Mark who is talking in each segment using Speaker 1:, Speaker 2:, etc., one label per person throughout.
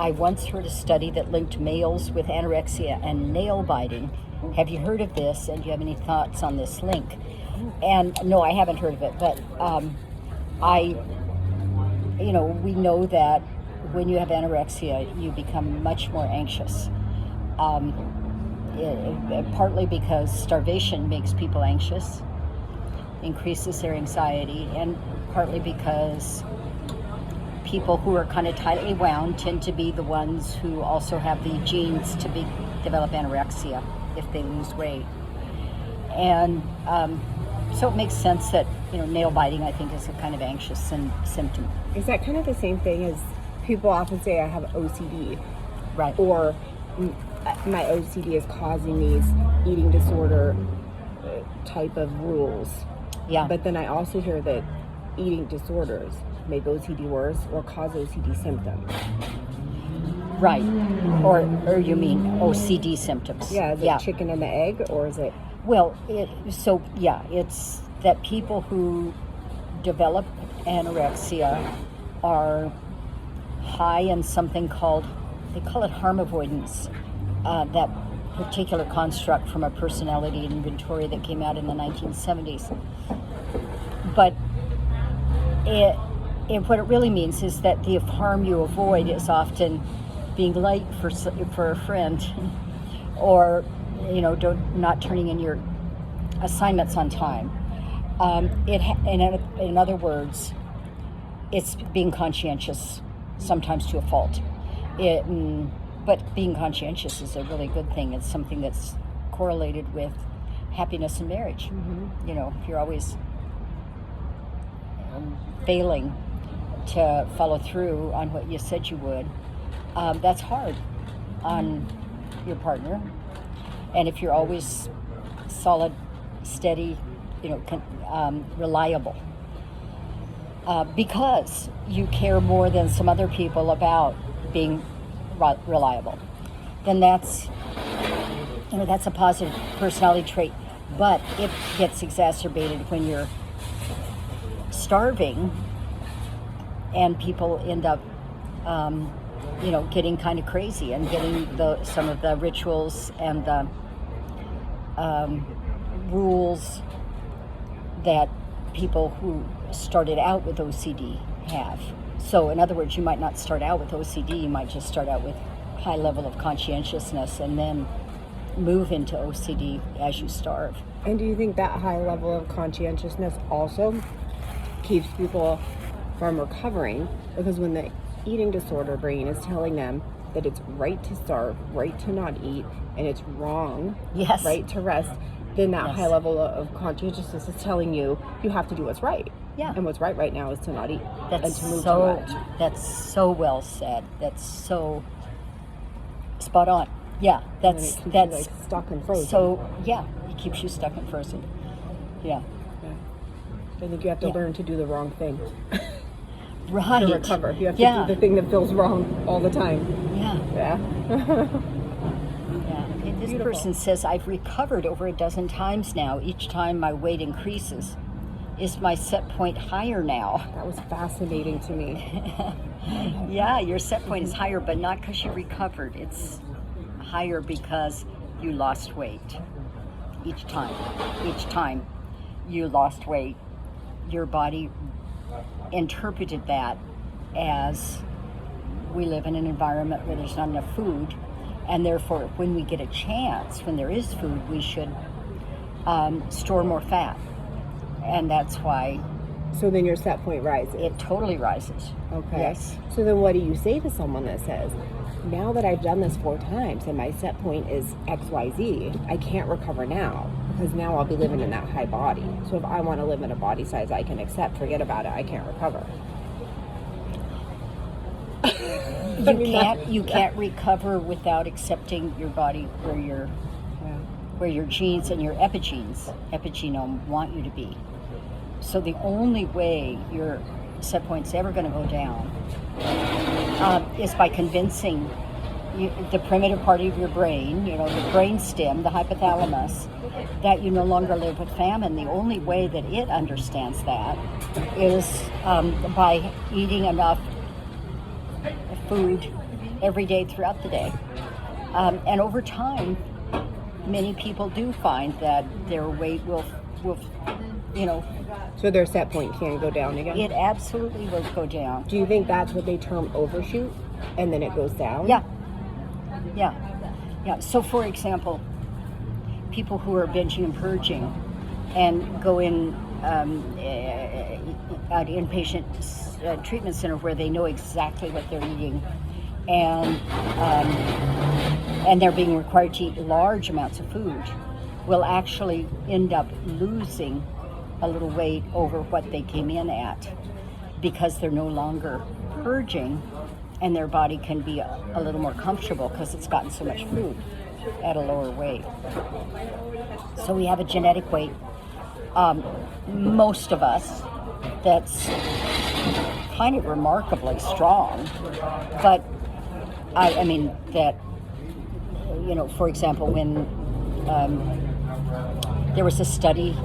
Speaker 1: I once heard a study that linked males with anorexia and nail biting. Have you heard of this, and do you have any thoughts on this link? And no, I haven't heard of it, but we know that when you have anorexia, you become much more anxious. Partly because starvation makes people anxious, increases their anxiety, and partly because people who are kind of tightly wound tend to be the ones who also have the genes to develop anorexia if they lose weight. And so it makes sense that nail biting, I think, is a kind of anxious symptom.
Speaker 2: Is that kind of the same thing as people often say I have OCD?
Speaker 1: Right.
Speaker 2: Or my OCD is causing these eating disorder type of rules.
Speaker 1: Yeah.
Speaker 2: But then I also hear that eating disorders make OCD worse or cause OCD symptoms.
Speaker 1: Right. Or you mean OCD symptoms.
Speaker 2: Yeah, is it chicken and the egg, or is it?
Speaker 1: Well, it's that people who develop anorexia are high in something they call it harm avoidance, that particular construct from a personality inventory that came out in the 1970s. But what it really means is that the harm you avoid is often being late for a friend, or not turning in your assignments on time. In other words, it's being conscientious, sometimes to a fault. But being conscientious is a really good thing. It's something that's correlated with happiness in marriage. Mm-hmm. If you're always failing to follow through on what you said you would, that's hard on your partner. And if you're always solid, steady, reliable, because you care more than some other people about being reliable, then that's a positive personality trait. But it gets exacerbated when you're starving, and people end up getting kind of crazy and getting some of the rituals and the rules that people who started out with OCD have. So in other words, you might not start out with OCD, you might just start out with high level of conscientiousness and then move into OCD as you starve.
Speaker 2: And do you think that high level of conscientiousness also keeps people from recovering? Because when the eating disorder brain is telling them that it's right to starve, right to not eat, and it's wrong,
Speaker 1: yes,
Speaker 2: right to rest, then that
Speaker 1: yes,
Speaker 2: high level of conscientiousness is telling you have to do what's right.
Speaker 1: Yeah.
Speaker 2: And what's right now is to not eat.
Speaker 1: That's
Speaker 2: and to move
Speaker 1: so
Speaker 2: too much.
Speaker 1: That's so well said. That's so spot on. Yeah, that's
Speaker 2: you, like, stuck and frozen.
Speaker 1: So yeah, it keeps you stuck and frozen. Yeah.
Speaker 2: I think you have to learn to do the wrong thing.
Speaker 1: Right.
Speaker 2: To recover. You have to do the thing that feels wrong all the time.
Speaker 1: Yeah. This
Speaker 2: Beautiful.
Speaker 1: person says, I've recovered over a dozen times now. Each time my weight increases. Is my set point higher now?
Speaker 2: That was fascinating to me.
Speaker 1: Yeah, your set point is higher, but not because you recovered. It's higher because you lost weight. Each time you lost weight, your body interpreted that as we live in an environment where there's not enough food, and therefore when we get a chance, when there is food, we should store more fat. And that's why.
Speaker 2: So then your set point rises.
Speaker 1: It totally rises.
Speaker 2: Okay.
Speaker 1: Yes.
Speaker 2: So then what do you say to someone that says, now that I've done this 4 times and my set point is XYZ, I can't recover now because now I'll be living in that high body. So if I want to live in a body size I can accept, forget about it, I can't recover.
Speaker 1: You can't recover without accepting your body where your genes and your epigenome want you to be. So the only way your set point's ever going to go down is by convincing the primitive part of your brain, the brain stem, the hypothalamus, that you no longer live with famine. The only way that it understands that is by eating enough food every day throughout the day. And over time, many people do find that their weight will,
Speaker 2: So their set point can go down again?
Speaker 1: it absolutely will go down.
Speaker 2: Do you think that's what they term overshoot, and then it goes down?
Speaker 1: Yeah. So, for example, people who are binging and purging and go in at inpatient treatment center where they know exactly what they're eating, and they're being required to eat large amounts of food, will actually end up losing a little weight over what they came in at, because they're no longer purging, and their body can be a little more comfortable because it's gotten so much food at a lower weight. So we have a genetic weight, most of us, that's kind of remarkably strong. But I mean that, for example, when there was a study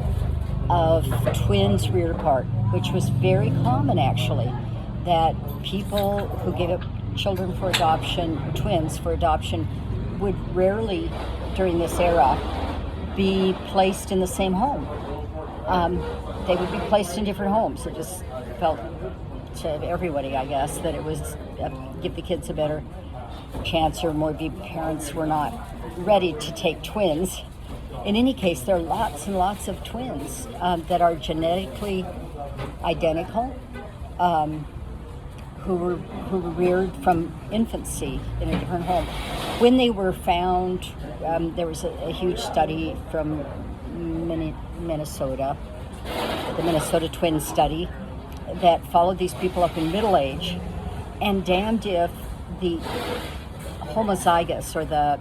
Speaker 1: of twins reared apart, which was very common actually, that people who gave up children for adoption, twins for adoption, would rarely during this era be placed in the same home. They would be placed in different homes. It just felt to everybody, I guess, that it was give the kids a better chance, or maybe parents were not ready to take twins. In any case, there are lots and lots of twins that are genetically identical, who were reared from infancy in a different home. When they were found, there was a huge study from Minnesota, the Minnesota twin study, that followed these people up in middle age, and damned if the homozygous, or the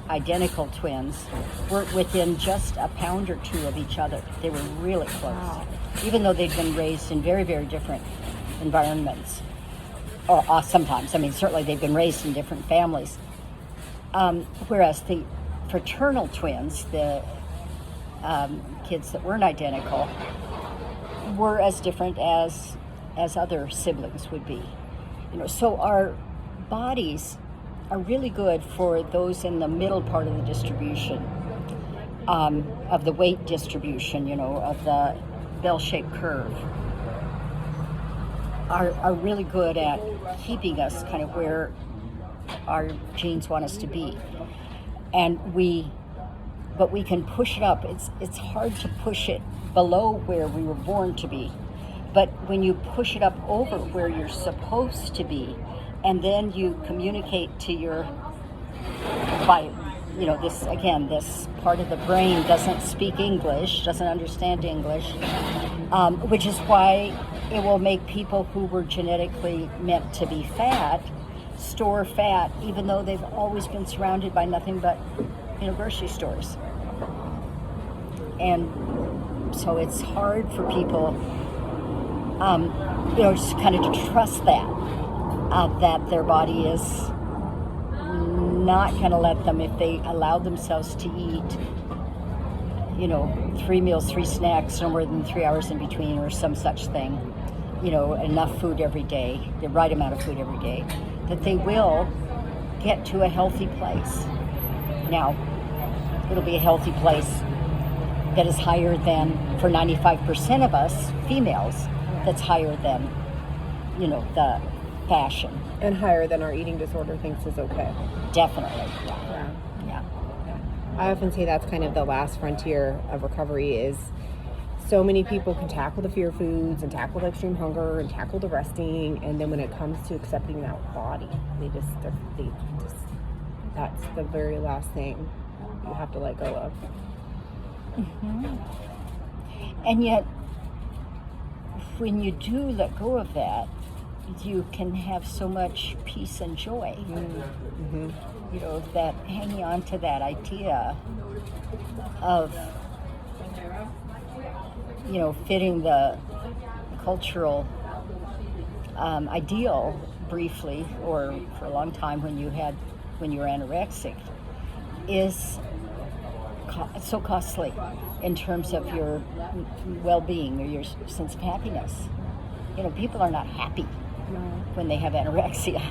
Speaker 1: identical twins, were within just a pound or two of each other. They were really close, even though they'd been raised in very, very different environments. Or sometimes, certainly they've been raised in different families. Whereas the fraternal twins, the kids that weren't identical, were as different as other siblings would be. So our bodies are really good for those in the middle part of the distribution, of the weight distribution, of the bell-shaped curve, are really good at keeping us kind of where our genes want us to be. But we can push it up. It's hard to push it below where we were born to be. But when you push it up over where you're supposed to be, and then you communicate to your, this part of the brain doesn't speak English, doesn't understand English, which is why it will make people who were genetically meant to be fat store fat, even though they've always been surrounded by nothing but grocery stores. And so it's hard for people, just kind of to trust that their body is not going to let them, if they allow themselves to eat, 3 meals, 3 snacks, no more than 3 hours in between, or some such thing, enough food every day, the right amount of food every day, that they will get to a healthy place. Now, it'll be a healthy place that is higher than, for 95% of us females, that's higher than, the fashion.
Speaker 2: And higher than our eating disorder thinks is okay.
Speaker 1: Definitely.
Speaker 2: Yeah. I often say that's kind of the last frontier of recovery. Is so many people can tackle the fear foods and tackle the extreme hunger and tackle the resting, and then when it comes to accepting that body, they just that's the very last thing you have to let go of.
Speaker 1: Mm-hmm. And yet, when you do let go of that, you can have so much peace and joy.
Speaker 2: Mm-hmm.
Speaker 1: That hanging on to that idea of, fitting the cultural ideal briefly, or for a long time when you were anorexic, is so costly in terms of your well-being or your sense of happiness. People are not happy when they have anorexia.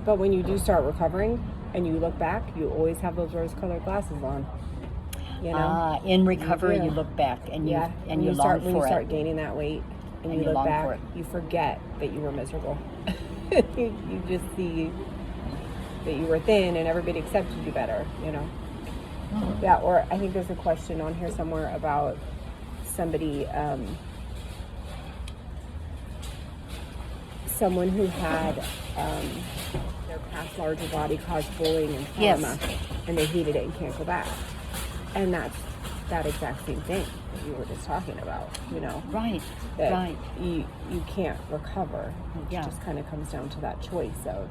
Speaker 2: But when you do start recovering and you look back, you always have those rose-colored glasses on. You know,
Speaker 1: in recovery,
Speaker 2: do.
Speaker 1: you look back and you
Speaker 2: when
Speaker 1: you
Speaker 2: start
Speaker 1: long
Speaker 2: when you
Speaker 1: for
Speaker 2: start
Speaker 1: it.
Speaker 2: gaining that weight and you
Speaker 1: you
Speaker 2: look
Speaker 1: long
Speaker 2: back,
Speaker 1: for it.
Speaker 2: you forget that you were miserable. you just see that you were thin and everybody accepted you better. You know.
Speaker 1: Mhm.
Speaker 2: Yeah. Or I think there's a question on here somewhere about somebody. Someone who had their past larger body caused bullying and trauma,
Speaker 1: Yes.
Speaker 2: and they hated it and can't go back. And that's that exact same thing that you were just talking about, you know.
Speaker 1: Right.
Speaker 2: That
Speaker 1: Right.
Speaker 2: you can't recover. It
Speaker 1: Yeah.
Speaker 2: just kind of comes down to that choice of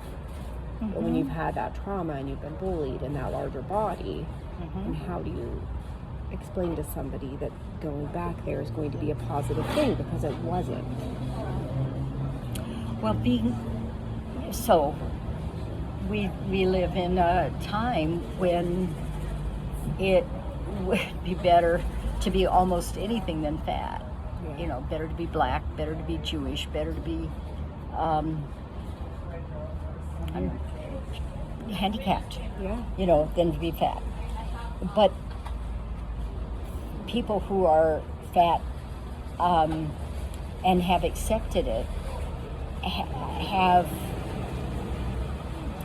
Speaker 2: when
Speaker 1: Mhm.
Speaker 2: you've had that trauma and you've been bullied in that larger body,
Speaker 1: Mhm.
Speaker 2: and how do you explain to somebody that going back there is going to be a positive thing, because it wasn't.
Speaker 1: Well, we live in a time when it would be better to be almost anything than fat.
Speaker 2: Yeah.
Speaker 1: You know, better to be black, better to be Jewish, better to be handicapped.
Speaker 2: Yeah.
Speaker 1: You know, than to be fat. But people who are fat and have accepted it have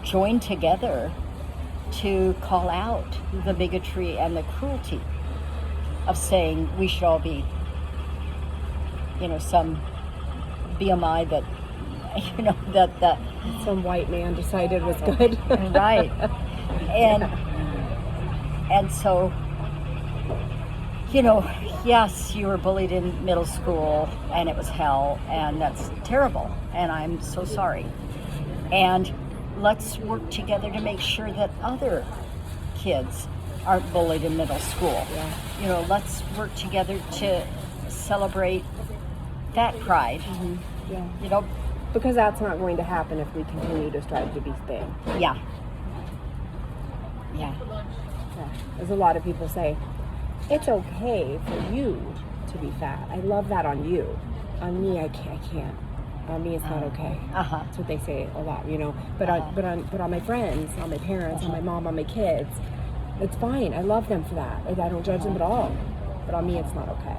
Speaker 1: joined together to call out the bigotry and the cruelty of saying we should all be, you know, some BMI that, you know, that
Speaker 2: Some white man decided was good.
Speaker 1: right, and so, you know, yes, you were bullied in middle school and it was hell, and that's terrible, and I'm so sorry. And let's work together to make sure that other kids aren't bullied in middle school.
Speaker 2: Yeah.
Speaker 1: You know, let's work together to celebrate that pride.
Speaker 2: Yeah.
Speaker 1: You know,
Speaker 2: Because that's not going to happen if we continue to strive to be thin.
Speaker 1: yeah. Yeah.
Speaker 2: Yeah. As a lot of people say, it's okay for you to be fat. I love that on you. On me, I can't. On me, it's not okay.
Speaker 1: Uh-huh.
Speaker 2: That's what they say a lot, you know. But on my friends, on my parents, on my mom, on my kids, it's fine. I love them for that. I don't judge them at all. But on me, it's not okay.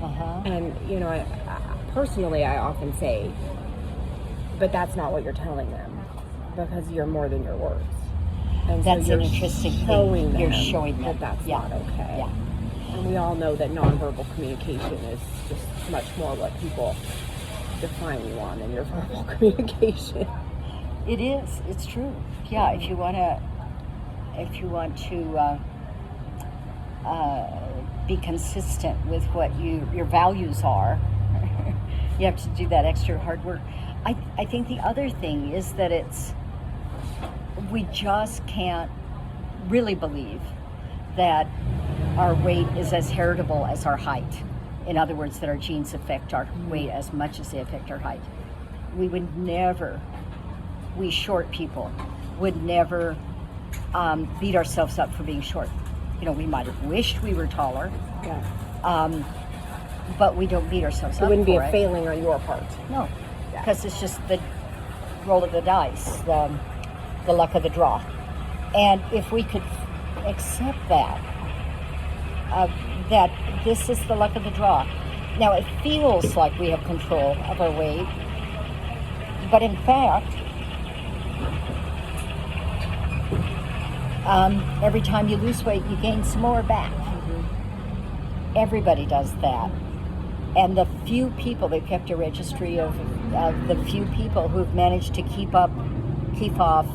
Speaker 1: Uh-huh.
Speaker 2: And you know, I personally, I often say, but that's not what you're telling them, because you're more than your words. And
Speaker 1: That's
Speaker 2: so
Speaker 1: an
Speaker 2: you're
Speaker 1: interesting
Speaker 2: showing
Speaker 1: thing. You're
Speaker 2: them
Speaker 1: showing them.
Speaker 2: that that's
Speaker 1: Yeah.
Speaker 2: not okay.
Speaker 1: Yeah.
Speaker 2: And we all know that nonverbal communication is just much more what people define you on than your verbal communication.
Speaker 1: It is. It's true. Yeah. If you want to be consistent with what your values are, you have to do that extra hard work. I think the other thing is that we just can't really believe that our weight is as heritable as our height. In other words, that our genes affect our weight as much as they affect our height. We short people would never beat ourselves up for being short. You know, we might have wished we were taller,
Speaker 2: Yeah.
Speaker 1: but we don't beat ourselves up
Speaker 2: It wouldn't be
Speaker 1: for
Speaker 2: a
Speaker 1: it.
Speaker 2: failing on your part.
Speaker 1: No,
Speaker 2: Yeah.
Speaker 1: because it's just the roll of the dice, the luck of the draw. And if we could accept that this is the luck of the draw. Now, it feels like we have control of our weight, but in fact, every time you lose weight, you gain some more back. Everybody does that. And the few people, they've kept a registry of the few people who've managed to keep off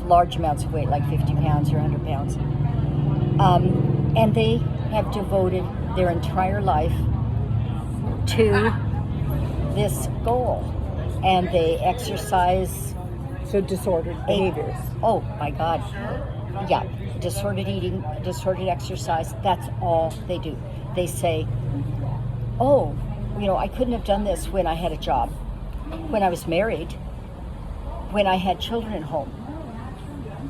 Speaker 1: large amounts of weight, like 50 pounds or 100 pounds. And they have devoted their entire life to this goal. And they exercise.
Speaker 2: So disordered behaviors.
Speaker 1: Oh my God. Yeah. Disordered eating, disordered exercise, that's all they do. They say, oh, you know, I couldn't have done this when I had a job, when I was married, when I had children at home.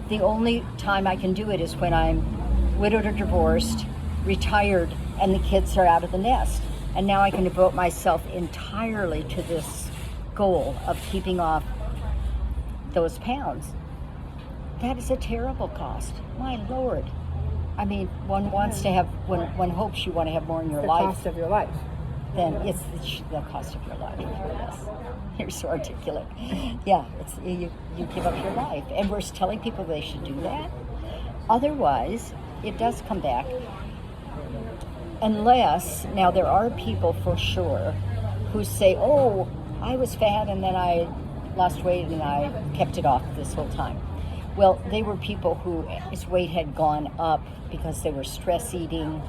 Speaker 1: The only time I can do it is when I'm widowed or divorced, retired, and the kids are out of the nest. And now I can devote myself entirely to this goal of keeping off those pounds. That is a terrible cost. My Lord. I mean, one wants to have, one hopes you want to have more in your
Speaker 2: The
Speaker 1: life.
Speaker 2: cost of your life.
Speaker 1: Then it's the cost of your life. Yes. You're so articulate. Yeah, it's you give up your life. And we're telling people they should do that. Otherwise, it does come back. Unless, now there are people for sure who say, oh, I was fat and then I lost weight and I kept it off this whole time. Well, they were people whose weight had gone up because they were stress eating,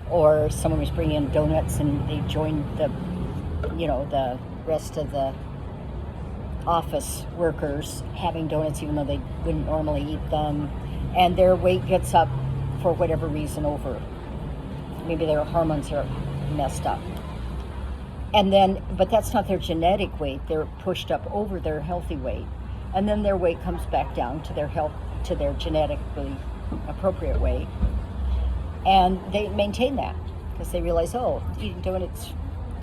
Speaker 1: or someone was bringing in donuts and they joined the rest of the office workers having donuts even though they wouldn't normally eat them, and their weight gets up for whatever reason over. Maybe their hormones are messed up. And then, but that's not their genetic weight. They're pushed up over their healthy weight. And then their weight comes back down to their genetically appropriate weight. And they maintain that because they realize, eating donuts,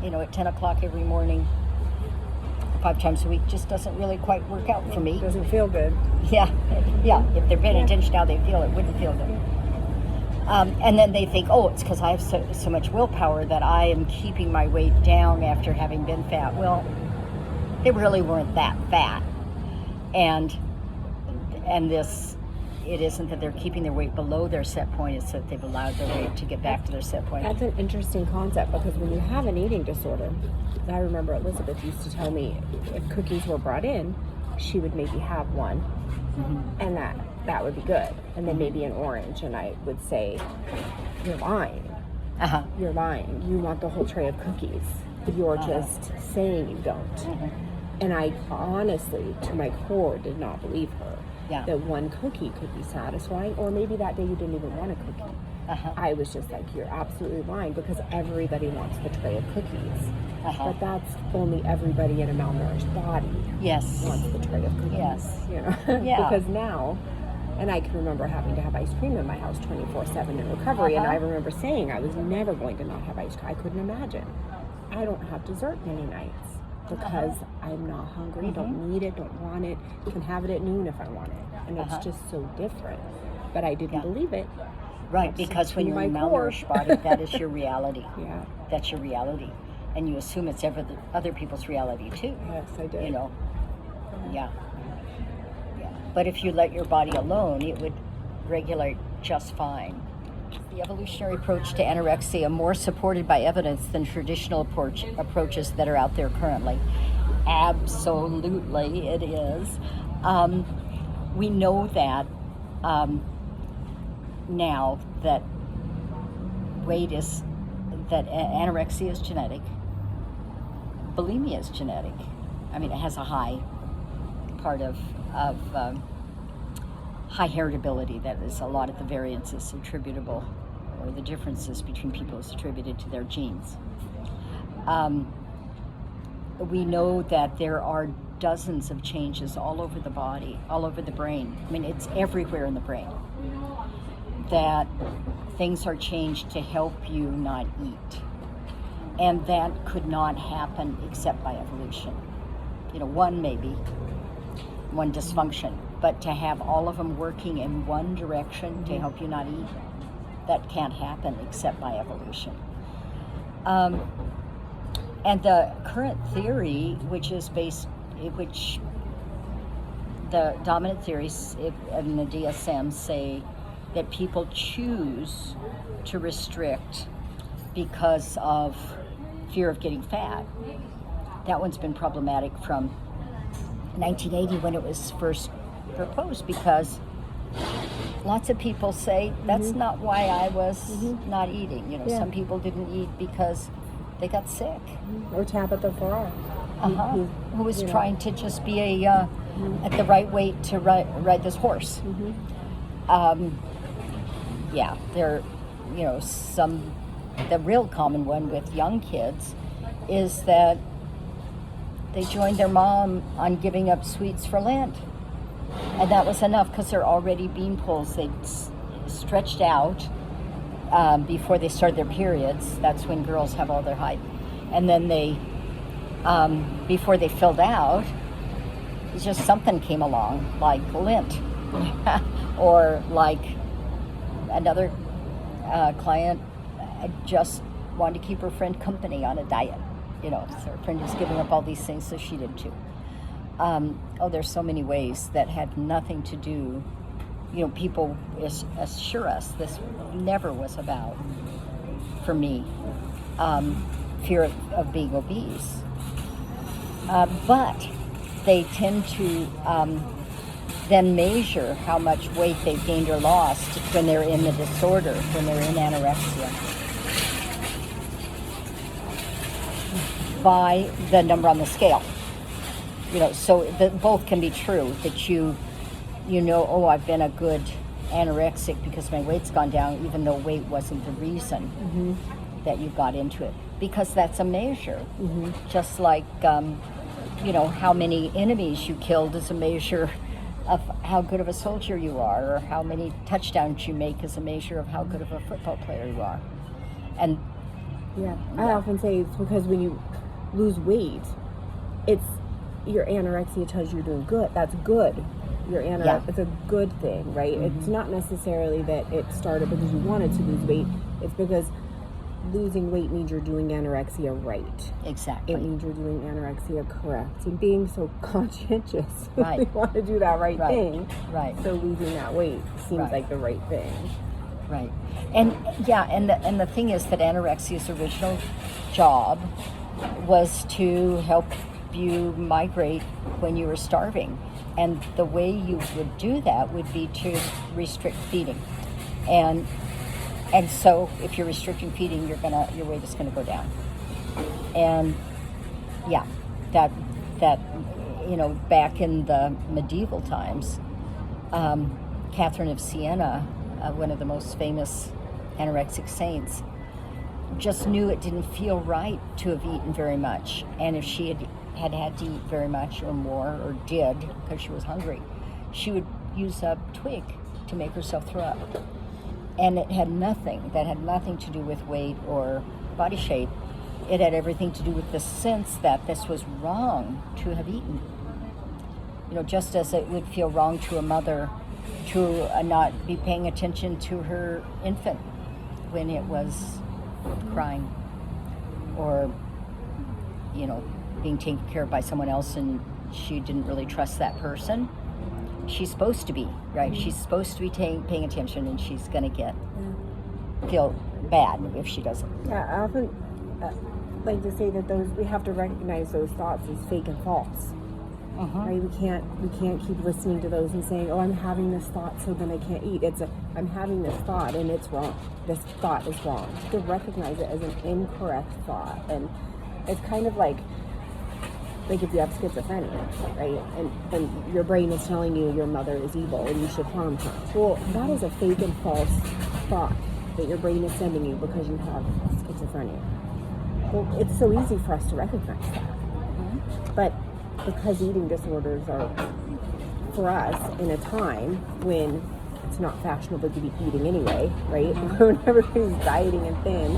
Speaker 1: at 10 o'clock every morning, 5 times a week just doesn't really quite work out for me.
Speaker 2: Doesn't feel good.
Speaker 1: Yeah. If they're paying attention how they feel, it wouldn't feel good. And then they think, it's because I have so much willpower that I am keeping my weight down after having been fat. Well, they really weren't that fat. And it isn't that they're keeping their weight below their set point, it's that they've allowed their weight to get back to their set point.
Speaker 2: That's an interesting concept, because when you have an eating disorder, I remember Elizabeth used to tell me if cookies were brought in, she would maybe have one, and that would be good, and then maybe an orange, and I would say, you're lying. You're lying. You want the whole tray of cookies. You're just saying you don't. And I honestly, to my core, did not believe her that one cookie could be satisfying, or maybe that day you didn't even want a cookie. I was just like, you're absolutely lying, because everybody wants the tray of cookies. But that's only everybody in a malnourished body wants the tray of cookies.
Speaker 1: Yes.
Speaker 2: Because now, and I can remember having to have ice cream in my house 24/7 in recovery, and I remember saying I was never going to not have ice cream. I couldn't imagine. I don't have dessert many nights because I'm not hungry, don't need it, don't want it, can have it at noon if I want it. And it's just so different. But I didn't believe it.
Speaker 1: Right, because when you're in a malnourished body, that is your reality.
Speaker 2: Yeah.
Speaker 1: That's your reality. And you assume it's other people's reality too.
Speaker 2: Yes, I did.
Speaker 1: Yeah. But if you let your body alone, it would regulate just fine. The evolutionary approach to anorexia, more supported by evidence than traditional approaches that are out there currently. Absolutely, it is. We know that now that anorexia is genetic, bulimia is genetic. I mean, it has a high part of high heritability. That is, a lot of the variance is attributable, or the differences between people is attributed to their genes. We know that there are dozens of changes all over the body, all over the brain. I mean, it's everywhere in the brain. That things are changed to help you not eat. And that could not happen except by evolution. One dysfunction. But to have all of them working in one direction to help you not eat, that can't happen except by evolution. And the current theory, the dominant theories in the DSM say that people choose to restrict because of fear of getting fat. That one's been problematic from 1980 when it was first proposed, because lots of people say that's not why I was not eating. Some people didn't eat because they got sick.
Speaker 2: Or Tabitha Farrar.
Speaker 1: Who was trying to just be at the right weight to ride this horse. The real common one with young kids is that they joined their mom on giving up sweets for Lent. And that was enough, because they're already bean poles. They stretched out before they started their periods. That's when girls have all their height. And then they, before they filled out, just something came along, like Lent. Or like another client just wanted to keep her friend company on a diet. So her friend was giving up all these things, so she did too. There's so many ways that had nothing to do. People assure us this never was about, for me, fear of being obese. But they tend to then measure how much weight they've gained or lost when they're in the disorder, when they're in anorexia, by the number on the scale. So both can be true, that I've been a good anorexic because my weight's gone down, even though weight wasn't the reason that you got into it. Because that's a measure. Just like, how many enemies you killed is a measure of how good of a soldier you are, or how many touchdowns you make is a measure of how good of a football player you are. And
Speaker 2: I often say it's because when you lose weight, it's your anorexia tells you you're doing good. That's good. It's a good thing, right? It's not necessarily that it started because you wanted to lose weight. It's because losing weight means you're doing anorexia right.
Speaker 1: Exactly.
Speaker 2: It means you're doing anorexia correct. And being so conscientious,
Speaker 1: right.
Speaker 2: we want to do that right thing.
Speaker 1: Right.
Speaker 2: So losing that weight seems like the right thing.
Speaker 1: Right. And the thing is that anorexia's original job was to help you migrate when you were starving. And the way you would do that would be to restrict feeding. And so if you're restricting feeding, your weight is gonna go down. And that back in the medieval times, Catherine of Siena, one of the most famous anorexic saints, just knew it didn't feel right to have eaten very much. And if she had to eat very much or more, or did because she was hungry, she would use a twig to make herself throw up. And that had nothing to do with weight or body shape. It had everything to do with the sense that this was wrong to have eaten. Just as it would feel wrong to a mother to not be paying attention to her infant when it was crying, or being taken care of by someone else and she didn't really trust that person. She's supposed to be, right? She's supposed to be paying attention, and she's going to feel bad if she doesn't.
Speaker 2: Yeah, I often like to say that we have to recognize those thoughts as fake and false. Right? We can't keep listening to those and saying, "Oh, I'm having this thought, so then I can't eat." I'm having this thought, and it's wrong. This thought is wrong. To recognize it as an incorrect thought, and it's kind of like if you have schizophrenia, right? And your brain is telling you your mother is evil and you should harm her. Well, that is a fake and false thought that your brain is sending you because you have schizophrenia. Well, it's so easy for us to recognize that. But because eating disorders are, for us, in a time when it's not fashionable to be eating anyway, right? When everybody's dieting and thin,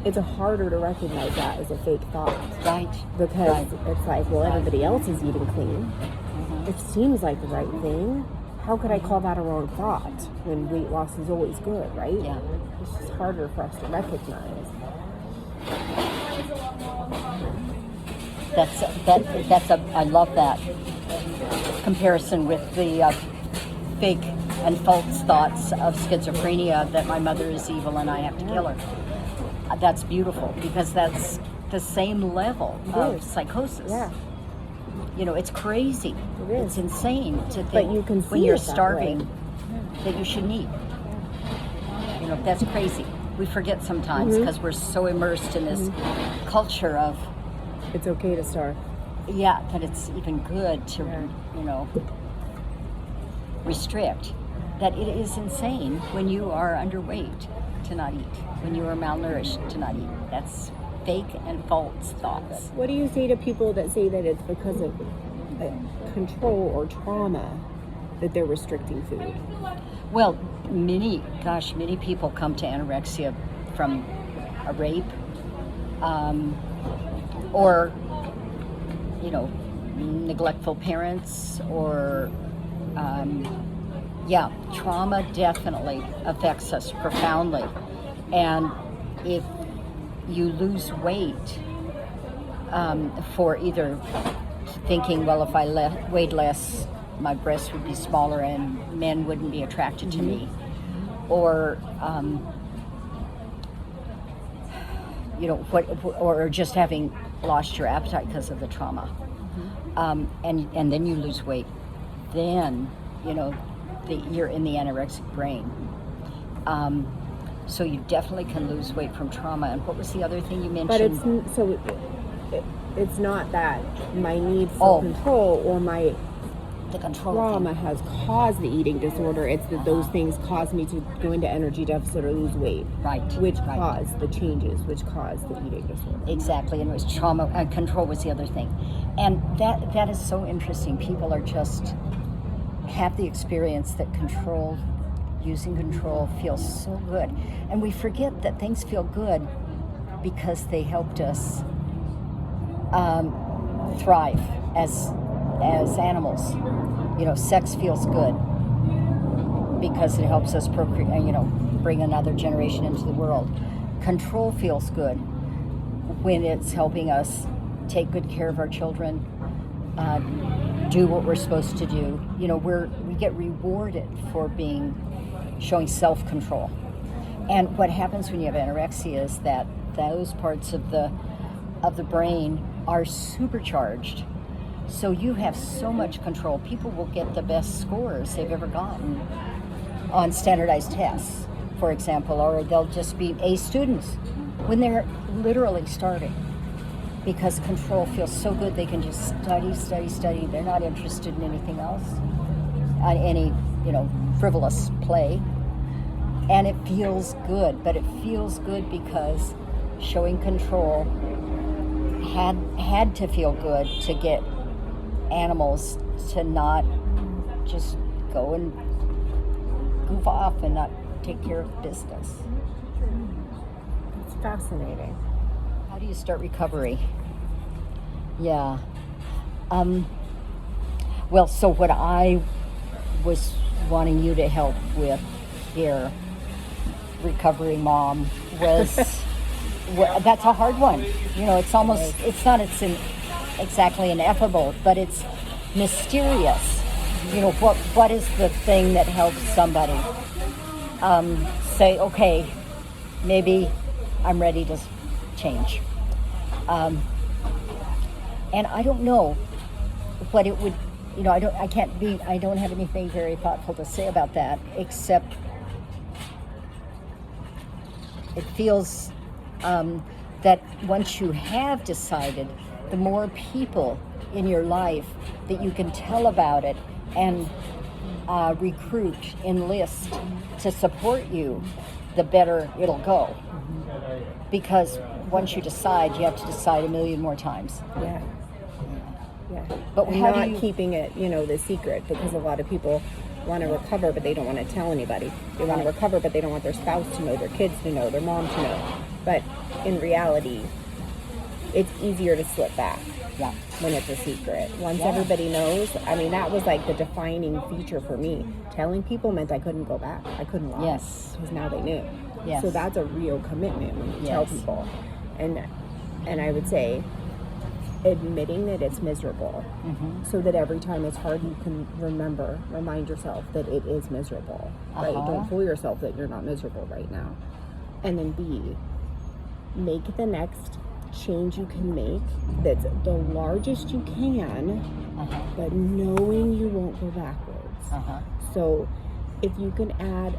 Speaker 2: it's harder to recognize that as a fake thought.
Speaker 1: Right.
Speaker 2: Because it's like, well, everybody else is eating clean. It seems like the right thing. How could I call that a wrong thought when weight loss is always good, right?
Speaker 1: Yeah.
Speaker 2: It's just harder for us to recognize.
Speaker 1: I love that comparison with the fake and false thoughts of schizophrenia, that my mother is evil and I have to kill her. That's beautiful, because that's the same level of psychosis.
Speaker 2: Yeah.
Speaker 1: It's crazy.
Speaker 2: It is.
Speaker 1: It's insane to think
Speaker 2: But you can see
Speaker 1: when you're
Speaker 2: it that
Speaker 1: starving
Speaker 2: way.
Speaker 1: that you shouldn't eat. That's crazy. We forget sometimes because we're so immersed in this culture of,
Speaker 2: it's okay to starve.
Speaker 1: yeah, that it's even good to, restrict. That it is insane when you are underweight to not eat, when you are malnourished to not eat. That's fake and false thoughts.
Speaker 2: What do you say to people that say that it's because of control or trauma that they're restricting food?
Speaker 1: Well, many people come to anorexia from a rape, or neglectful parents, or Yeah, trauma definitely affects us profoundly. And if you lose weight for either thinking, well, if I weighed less, my breasts would be smaller and men wouldn't be attracted to me, or or just having lost your appetite because of the trauma, and then you lose weight, then you're in the anorexic brain. So you definitely can lose weight from trauma. And what was the other thing you mentioned?
Speaker 2: But it's not that my need for control or the control trauma has caused the eating disorder. It's that those things caused me to go into energy deficit or lose weight.
Speaker 1: Right.
Speaker 2: Which caused the changes, which caused the eating disorder.
Speaker 1: Exactly. And it was trauma. Control was the other thing. And that is so interesting. People are just have the experience that using control feels so good. And we forget that things feel good because they helped us thrive as animals. Sex feels good because it helps us procreate, bring another generation into the world. Control feels good when it's helping us take good care of our children, do what we're supposed to do. We get rewarded for showing self-control. And what happens when you have anorexia is that those parts of the brain are supercharged. So you have so much control. People will get the best scores they've ever gotten on standardized tests, for example, or they'll just be A students when they're literally starting, because control feels so good. They can just study. They're not interested in anything else, on any frivolous play, and it feels good. But it feels good because showing control had to feel good to get animals to not just go and goof off and not take care of business.
Speaker 2: It's fascinating.
Speaker 1: How do you start recovery? Yeah. Well, so what I was wanting you to help with here, recovery mom, was that's a hard one. It's exactly ineffable, but it's mysterious. What is the thing that helps somebody say, okay, maybe I'm ready to change. And I don't know what it would, I don't have anything very thoughtful to say about that, except it feels that once you have decided, the more people in your life that you can tell about it and recruit, enlist to support you, the better it'll go. Because once you decide, you have to decide a million more times.
Speaker 2: Yeah.
Speaker 1: But
Speaker 2: and not keeping it, the secret, because a lot of people want to recover, but they don't want to tell anybody. They want to recover, but they don't want their spouse to know, their kids to know, their mom to know. But in reality, it's easier to slip back when it's a secret. Once everybody knows, that was like the defining feature for me. Telling people meant I couldn't go back. I couldn't lie.
Speaker 1: Yes.
Speaker 2: Because now they knew.
Speaker 1: Yes.
Speaker 2: So that's a real commitment when you tell people. And I would say admitting that it's miserable, so that every time it's hard, you can remind yourself that it is miserable, right? Don't fool yourself that you're not miserable right now. And then B, make the next change you can make that's the largest you can, but knowing you won't go backwards. So if you can add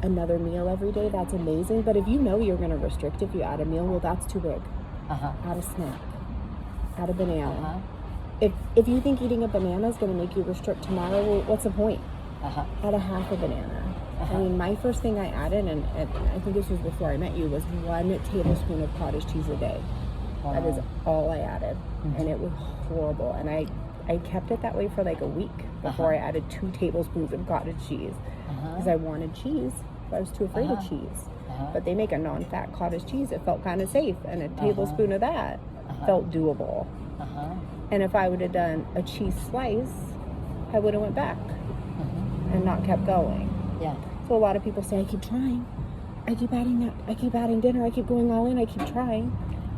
Speaker 2: another meal every day, that's amazing. But if you know you're going to restrict if you add a meal, well, that's too big. Add a snack. Add a banana. If you think eating a banana is going to make you restrict tomorrow, well, what's the point? Add a half a banana. My first thing I added, and I think this was before I met you, was 1 tablespoon of cottage cheese a day. Wow. That is all I added. And it was horrible. And I kept it that way for like a week before I added 2 tablespoons of cottage cheese. Because I wanted cheese, but I was too afraid of cheese. But they make a non-fat cottage cheese. It felt kind of safe. And a tablespoon of that felt doable. And if I would have done a cheese slice, I would have went back. and not kept going.
Speaker 1: Yeah.
Speaker 2: So a lot of people say, I keep trying. I keep adding dinner. I keep going all in. I keep trying.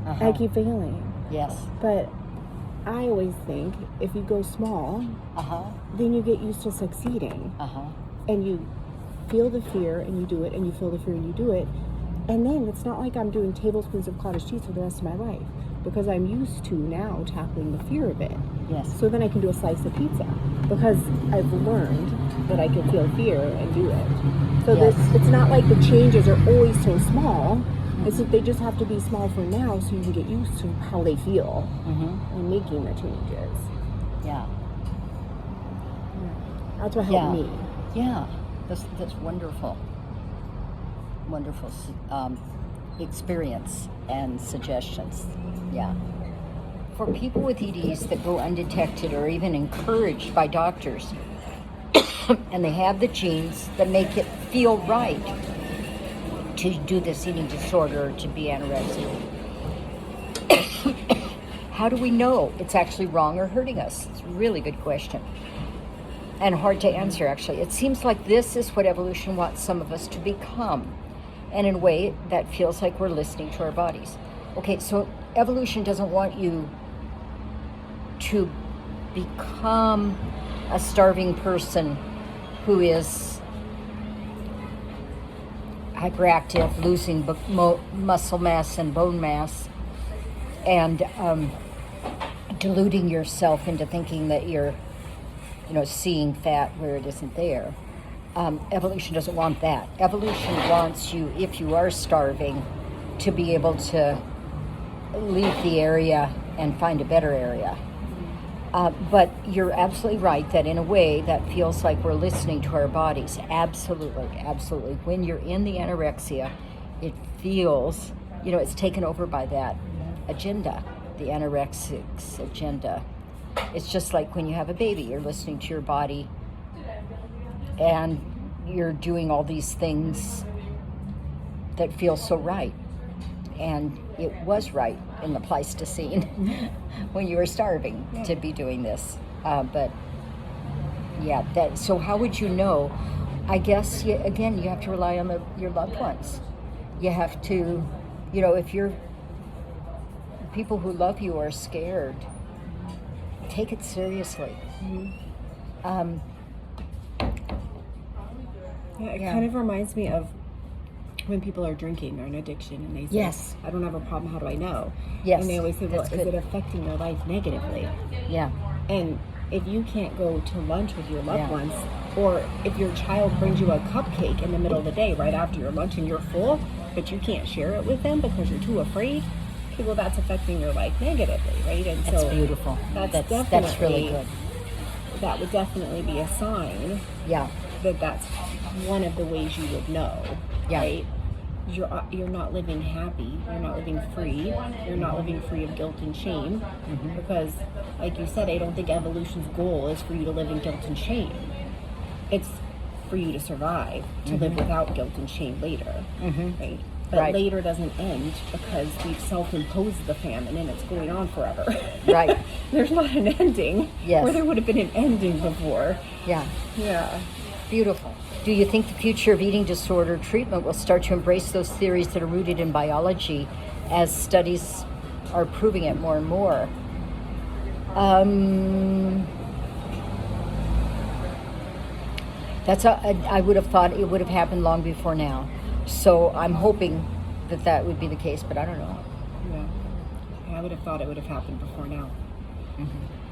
Speaker 1: Uh-huh.
Speaker 2: I keep failing.
Speaker 1: Yes.
Speaker 2: But I always think if you go small,
Speaker 1: Uh-huh.
Speaker 2: then you get used to succeeding.
Speaker 1: Uh-huh.
Speaker 2: And you feel the fear and you do it, and you feel the fear and you do it. And then it's not like I'm doing tablespoons of cottage cheese for the rest of my life, because I'm used to now tackling the fear of it.
Speaker 1: Yes.
Speaker 2: So then I can do a slice of pizza because I've learned that I can feel fear and do it. So
Speaker 1: Yes.
Speaker 2: it's not like the changes are always so small. It's that they just have to be small for now so you can get used to how they feel and making the changes.
Speaker 1: Yeah.
Speaker 2: That's what helped me.
Speaker 1: Yeah. That's wonderful. Wonderful experience and suggestions. Yeah. For people with EDs that go undetected or even encouraged by doctors, and they have the genes that make it feel right to do this eating disorder or to be anorexic, how do we know it's actually wrong or hurting us? It's a really good question. And hard to answer, actually. It seems like this is what evolution wants some of us to become. And in a way, that feels like we're listening to our bodies. Okay, so evolution doesn't want you to become a starving person who is hyperactive, losing muscle mass and bone mass, and deluding yourself into thinking that you're, seeing fat where it isn't there. Evolution doesn't want that. Evolution wants you, if you are starving, to be able to leave the area and find a better area. But you're absolutely right that in a way that feels like we're listening to our bodies. Absolutely, absolutely. When you're in the anorexia, it feels, it's taken over by that agenda, the anorexics agenda. It's just like when you have a baby, you're listening to your body and you're doing all these things that feel so right. And it was right in the Pleistocene when you were starving to be doing this. So how would you know? I guess, you have to rely on your loved ones. You have to, if people who love you are scared, take it seriously.
Speaker 2: It kind of reminds me of when people are drinking or an addiction and they say,
Speaker 1: yes,
Speaker 2: I don't have a problem, how do I know?
Speaker 1: Yes.
Speaker 2: And they always say, well,
Speaker 1: That's
Speaker 2: is
Speaker 1: good.
Speaker 2: it affecting their life negatively?
Speaker 1: Yeah.
Speaker 2: And if you can't go to lunch with your loved
Speaker 1: Yeah.
Speaker 2: ones, or if your child brings you a cupcake in the middle of the day right after your lunch and you're full, but you can't share it with them because you're too afraid, okay, well, that's affecting your life negatively, right? And
Speaker 1: That's
Speaker 2: so
Speaker 1: beautiful. That's really good.
Speaker 2: That would definitely be a sign
Speaker 1: Yeah.
Speaker 2: that that's one of the ways you would know,
Speaker 1: Yeah.
Speaker 2: right? You're not living happy. You're not living free. You're not living free of guilt and shame, because, like you said, I don't think evolution's goal is for you to live in guilt and shame. It's for you to survive, to live without guilt and shame later, right? But
Speaker 1: Right.
Speaker 2: later doesn't end because we've self-imposed the famine and it's going on forever.
Speaker 1: Right.
Speaker 2: There's not an ending.
Speaker 1: Yes.
Speaker 2: Where there would have been an ending before.
Speaker 1: Yeah.
Speaker 2: Yeah.
Speaker 1: Beautiful. Do you think the future of eating disorder treatment will start to embrace those theories that are rooted in biology, as studies are proving it more and more? I would have thought it would have happened long before now. So I'm hoping that would be the case, but I don't know.
Speaker 2: Yeah. I would have thought it would have happened before now.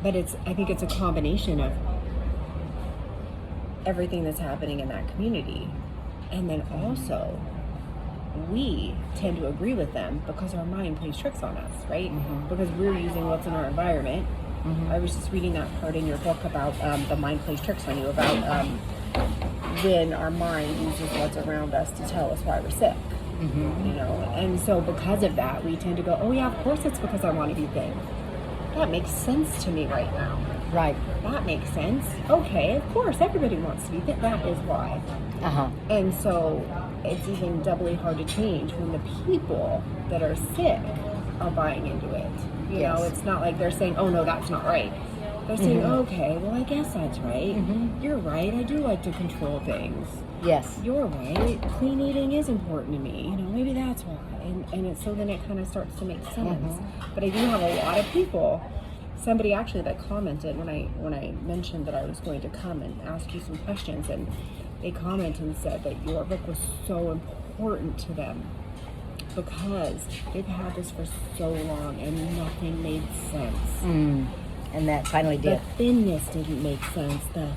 Speaker 2: But I think it's a combination of everything that's happening in that community. And then also, we tend to agree with them because our mind plays tricks on us, right? Because we're using what's in our environment. I was just reading that part in your book about the mind plays tricks on you, about when our mind uses what's around us to tell us why we're sick. And so because of that, we tend to go, oh yeah, of course it's because I want to be thin. That makes sense to me right now.
Speaker 1: Right.
Speaker 2: That makes sense. Okay, of course, everybody wants to be thin. That is why. And so it's even doubly hard to change when the people that are sick are buying into it. You know, it's not like they're saying, oh no, that's not right. They're saying, okay, well, I guess that's right.
Speaker 1: Mm-hmm.
Speaker 2: You're right. I do like to control things.
Speaker 1: Yes.
Speaker 2: You're right. Clean eating is important to me. Maybe that's why. So then it kind of starts to make sense. But I do have a lot of people. Somebody actually that commented when I mentioned that I was going to come and ask you some questions, and they commented and said that your book was so important to them because they've had this for so long and nothing made sense.
Speaker 1: And that finally
Speaker 2: The
Speaker 1: did.
Speaker 2: thinness didn't make sense. The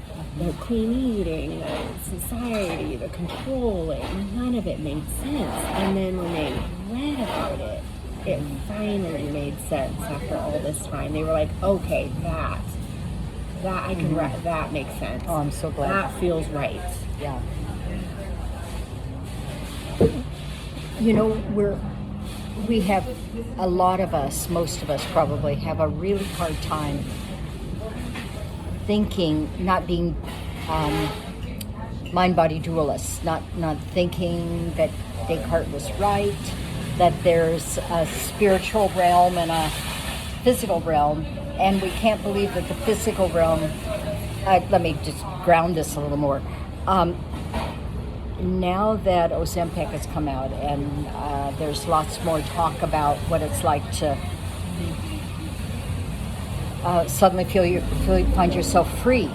Speaker 2: clean eating, the society, the controlling, none of it made sense. And then when they read about it, it finally made sense after all this time. They were like, okay, that I can that makes sense.
Speaker 1: Oh, I'm so glad.
Speaker 2: That feels right.
Speaker 1: Yeah. We have, a lot of us, most of us probably, have a really hard time thinking, not being mind-body dualists, not thinking that Descartes was right, that there's a spiritual realm and a physical realm, and we can't believe that the physical realm, let me just ground this a little more. Now that Ozempic has come out and there's lots more talk about what it's like to suddenly find yourself free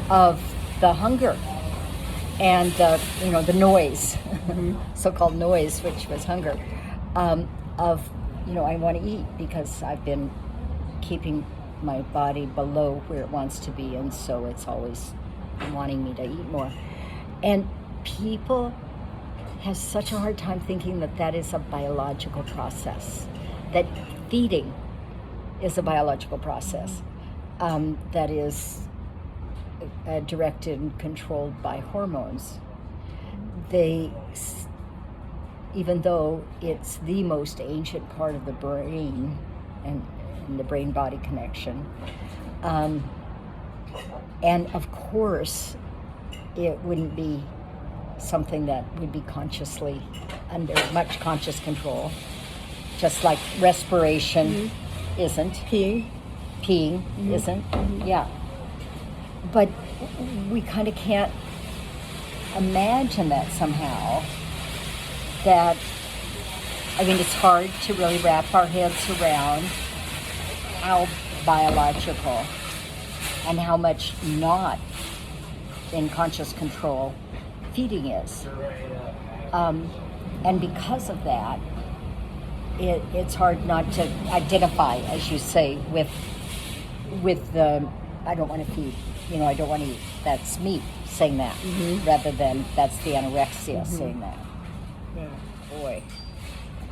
Speaker 1: of the hunger and the noise, so-called noise, which was hunger, of I want to eat because I've been keeping my body below where it wants to be, and so it's always wanting me to eat more. And people have such a hard time thinking that is a biological process, that feeding is a biological process that is directed and controlled by hormones. Even though it's the most ancient part of the brain and the brain-body connection, and of course it wouldn't be something that would be consciously under much conscious control, just like respiration isn't. Peeing isn't. Yeah. But we kind of can't imagine that somehow. It's hard to really wrap our heads around how biological and how much not in conscious control feeding is. And because of that, it's hard not to identify, as you say, with the, I don't want to feed, I don't want to eat. That's me saying that, rather than that's the anorexia saying that.
Speaker 2: Yeah, boy.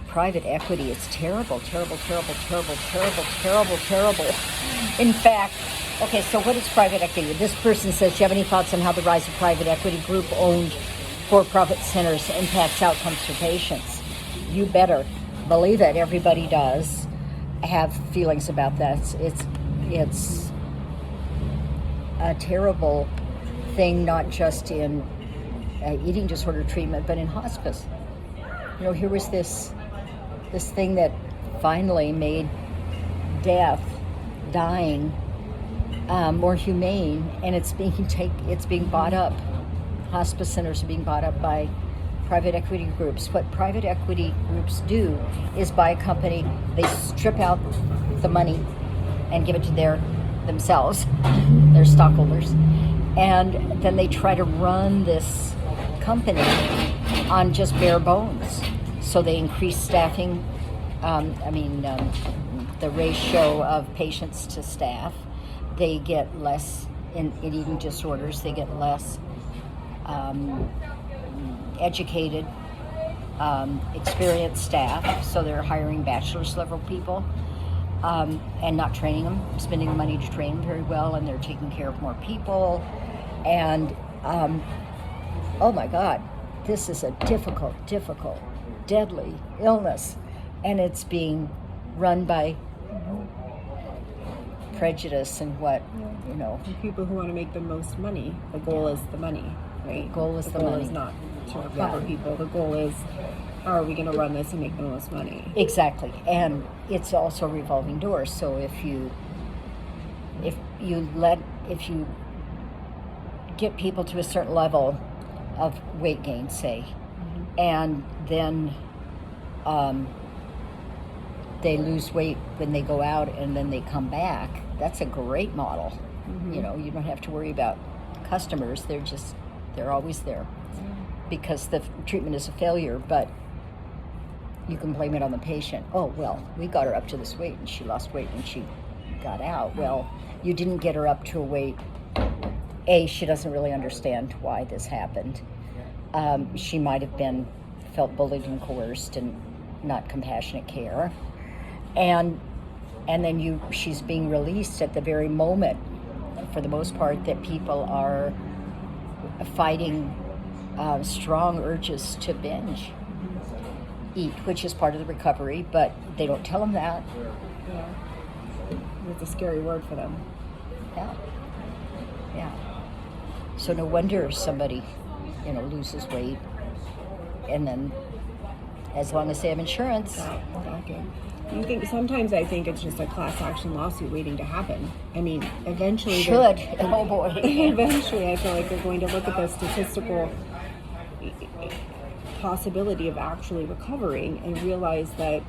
Speaker 1: Private equity is terrible, terrible, terrible, terrible, terrible, terrible, terrible. In fact, okay, so what is private equity? This person says, do you have any thoughts on how the rise of private equity group-owned for-profit centers impacts outcomes for patients? You better believe it. Everybody does have feelings about that. It's a terrible thing, not just in eating disorder treatment, but in hospice. Here was this thing that finally made dying more humane, and it's being bought up. Hospice centers are being bought up by private equity groups. What private equity groups do is buy a company, they strip out the money and give it to themselves, their stockholders, and then they try to run this company on just bare bones. So they increase staffing, the ratio of patients to staff. They get less in eating disorders. They get less educated, experienced staff. So they're hiring bachelor's level people and not training them, spending the money to train them very well, and they're taking care of more people. And oh my God, this is a difficult, deadly illness, and it's being run by prejudice and
Speaker 2: And people who want to make the most money. The goal is the money, right?
Speaker 1: The goal is the
Speaker 2: goal
Speaker 1: money.
Speaker 2: is not to recover people. The goal is, how are we going to run this and make the most money?
Speaker 1: Exactly. And it's also a revolving door. So if if you get people to a certain level of weight gain, say, and then they lose weight when they go out and then they come back, that's a great model. You know, you don't have to worry about customers. They're always there because the treatment is a failure, but you can blame it on the patient. Oh, well, we got her up to this weight and she lost weight when she got out. Well, you didn't get her up to a weight. A, she doesn't really understand why this happened. She might have felt bullied and coerced and not compassionate care. And then she's being released at the very moment, for the most part, that people are fighting strong urges to binge eat, which is part of the recovery, but they don't tell them that.
Speaker 2: Yeah. It's a scary word for them.
Speaker 1: Yeah. So no wonder somebody, loses weight, and then as long as they have insurance.
Speaker 2: Exactly. Sometimes I think it's just a class action lawsuit waiting to happen. I mean, eventually...
Speaker 1: Oh boy.
Speaker 2: Eventually, I feel like they're going to look at the statistical possibility of actually recovering and realize that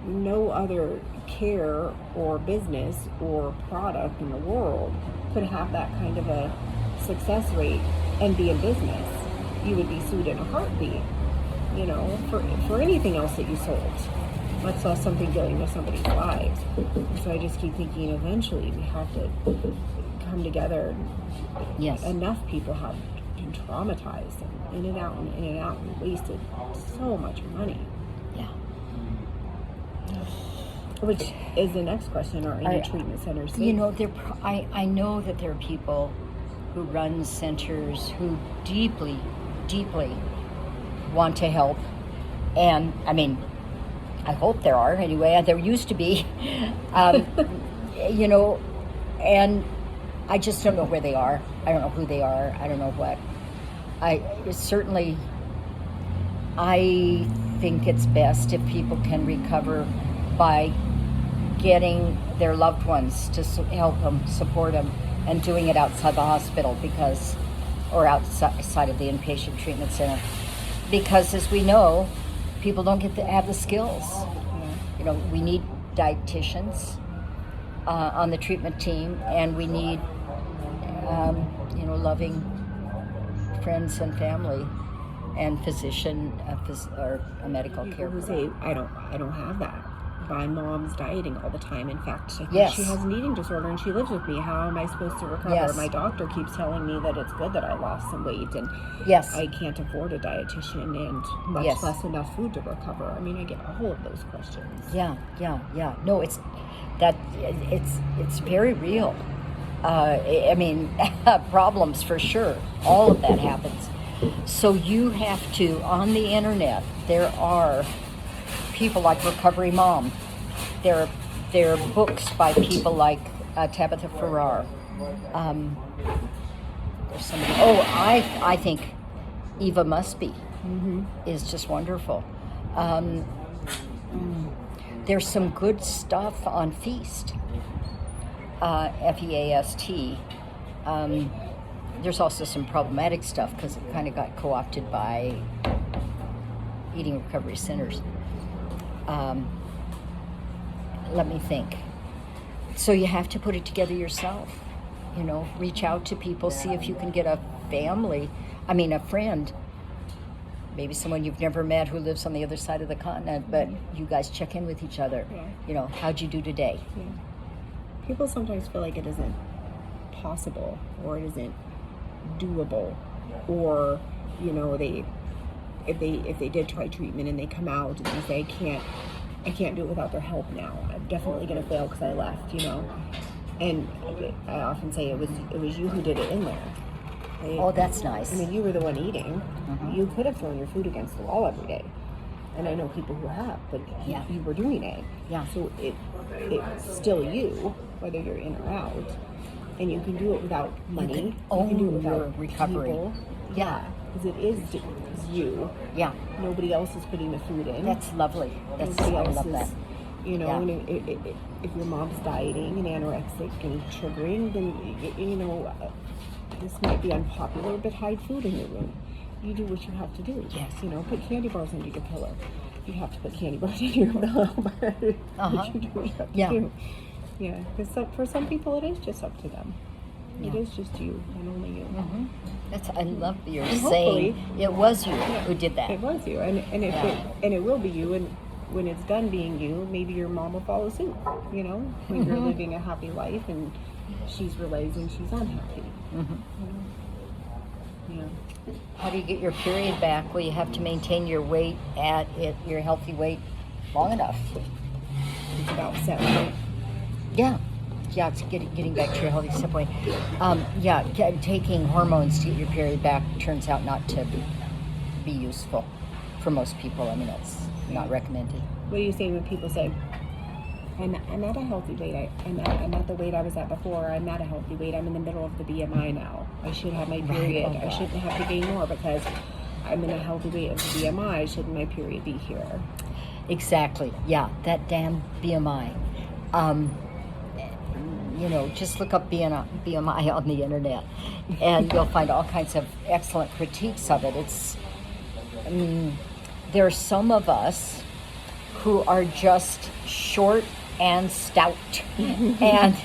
Speaker 2: no other care or business or product in the world could have that kind of a success rate and be in business. You would be sued in a heartbeat, for anything else that you sold, much less something dealing with somebody's lives. So I just keep thinking eventually we have to come together.
Speaker 1: Yes.
Speaker 2: Enough people have been traumatized and in and out and wasted so much money.
Speaker 1: Yeah.
Speaker 2: Which is the next question, are any treatment centers safe?
Speaker 1: I know that there are people who run centers who deeply, deeply want to help. And, I hope there are anyway. There used to be. And I just don't know where they are. I don't know who they are. I don't know what. I think it's best if people can recover by getting their loved ones to help them, support them, and doing it outside the hospital or outside of the inpatient treatment center. Because as we know, people don't get to have the skills. We need dietitians on the treatment team, and we need, loving friends and family and physician or a medical care.
Speaker 2: People who say, I don't have that. My mom's dieting all the time. In fact, I think
Speaker 1: Yes.
Speaker 2: she has an eating disorder and she lives with me. How am I supposed to recover?
Speaker 1: Yes.
Speaker 2: My doctor keeps telling me that it's good that I lost some weight and
Speaker 1: Yes.
Speaker 2: I can't afford a dietitian and much
Speaker 1: Yes.
Speaker 2: less enough food to recover. I get all of those questions.
Speaker 1: Yeah. No, it's very real. Problems for sure. All of that happens. So you have to, on the internet, there are people like Recovery Mom. There are books by people like Tabitha Farrar. There's somebody. I think Eva Musby is just wonderful. There's some good stuff on Feast, FEAST. There's also some problematic stuff because it kind of got co-opted by eating recovery centers. Let me think. So you have to put it together yourself. Reach out to people, see if you can get a friend, maybe someone you've never met who lives on the other side of the continent, but you guys check in with each other.
Speaker 2: Yeah.
Speaker 1: How'd you do today?
Speaker 2: Yeah. People sometimes feel like it isn't possible or it isn't doable, or if they did try treatment and they come out and they say I can't do it without their help now, I'm definitely going to fail because I left, and I often say it was you who did it in there. Right?
Speaker 1: Oh, that's nice.
Speaker 2: You were the one eating. You could have thrown your food against the wall every day, and I know people who have, but you were doing it.
Speaker 1: Yeah.
Speaker 2: So it's still you, whether you're in or out. And you can do it without money. You can do it without
Speaker 1: recovery.
Speaker 2: People.
Speaker 1: Yeah.
Speaker 2: Because it is you.
Speaker 1: Yeah.
Speaker 2: Nobody else is putting the food in.
Speaker 1: That's lovely. I love that.
Speaker 2: You know,
Speaker 1: Yeah.
Speaker 2: and if your mom's dieting and anorexic and triggering, then this might be unpopular, but hide food in your room. You do what you have to do.
Speaker 1: Yes.
Speaker 2: You know, put candy bars under your pillow. You have to put candy bars under your pillow, but you do what you have to do. Yeah, because for some people it is just up to them. It is just you and only you.
Speaker 1: Mm-hmm. I love you're
Speaker 2: And
Speaker 1: saying
Speaker 2: hopefully-
Speaker 1: it was you who did that.
Speaker 2: It was you, and if it will be you, and when it's done being you, maybe your mom will follow suit. You know, when you're living a happy life and she's realizing she's unhappy.
Speaker 1: Mm-hmm.
Speaker 2: Yeah.
Speaker 1: How do you get your period back? Well, you have to maintain your weight at your healthy weight long enough.
Speaker 2: It's about set point.
Speaker 1: Yeah, it's getting back to your healthy set point. Taking hormones to get your period back turns out not to be useful for most people. I mean, that's not recommended.
Speaker 2: What do you say when people say, I'm at a healthy weight. I'm at the weight I was at before. I'm at a healthy weight. I'm in the middle of the BMI now. I should have my period.
Speaker 1: Oh,
Speaker 2: I shouldn't have to gain more because I'm in a healthy weight of the BMI. Shouldn't my period be here?
Speaker 1: Exactly. Yeah, that damn BMI. Just look up BMI on the internet, and you'll find all kinds of excellent critiques of it. There are some of us who are just short and stout, and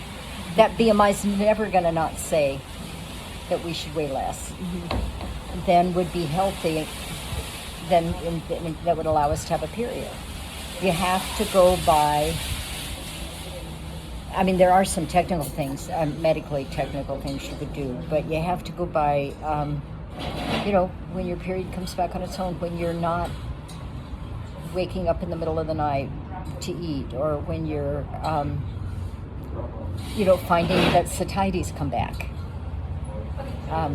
Speaker 1: that BMI is never going to not say that we should weigh less than would be healthy, then that would allow us to have a period. You have to go by. I mean, there are some technical things, medically technical things you could do, but you have to go by, when your period comes back on its own, when you're not waking up in the middle of the night to eat, or when you're, finding that satieties come back. I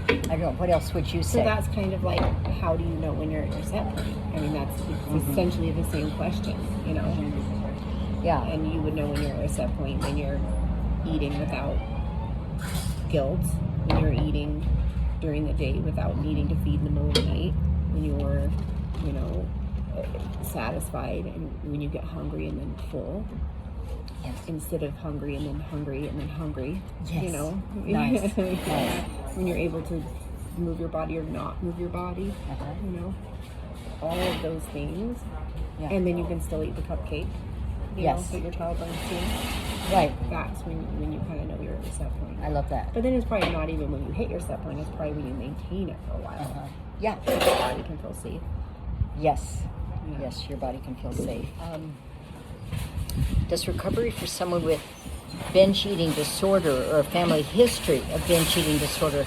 Speaker 1: don't know, what else would you say?
Speaker 2: So that's kind of like, how do you know when you're at your set point? I mean, that's essentially the same question, you know?
Speaker 1: Yeah.
Speaker 2: And you would know when you're at a set point when you're eating without guilt, when you're eating during the day without needing to feed in the middle of the night, when you're, satisfied, and when you get hungry and then full.
Speaker 1: Yes.
Speaker 2: Instead of hungry and then hungry and then hungry.
Speaker 1: Yes.
Speaker 2: Nice.
Speaker 1: Nice.
Speaker 2: When you're able to move your body or not move your body, all of those things.
Speaker 1: Yeah.
Speaker 2: And then you can still eat the cupcake. That your child brings to you.
Speaker 1: Right.
Speaker 2: That's when you kind of know you're at your set point.
Speaker 1: I love that.
Speaker 2: But then it's probably not even when you hit your set point. It's probably when you maintain it for a while.
Speaker 1: Yeah.
Speaker 2: So your body can feel safe.
Speaker 1: Yes.
Speaker 2: Yeah.
Speaker 1: Yes, your body can feel safe. Does recovery for someone with binge eating disorder or a family history of binge eating disorder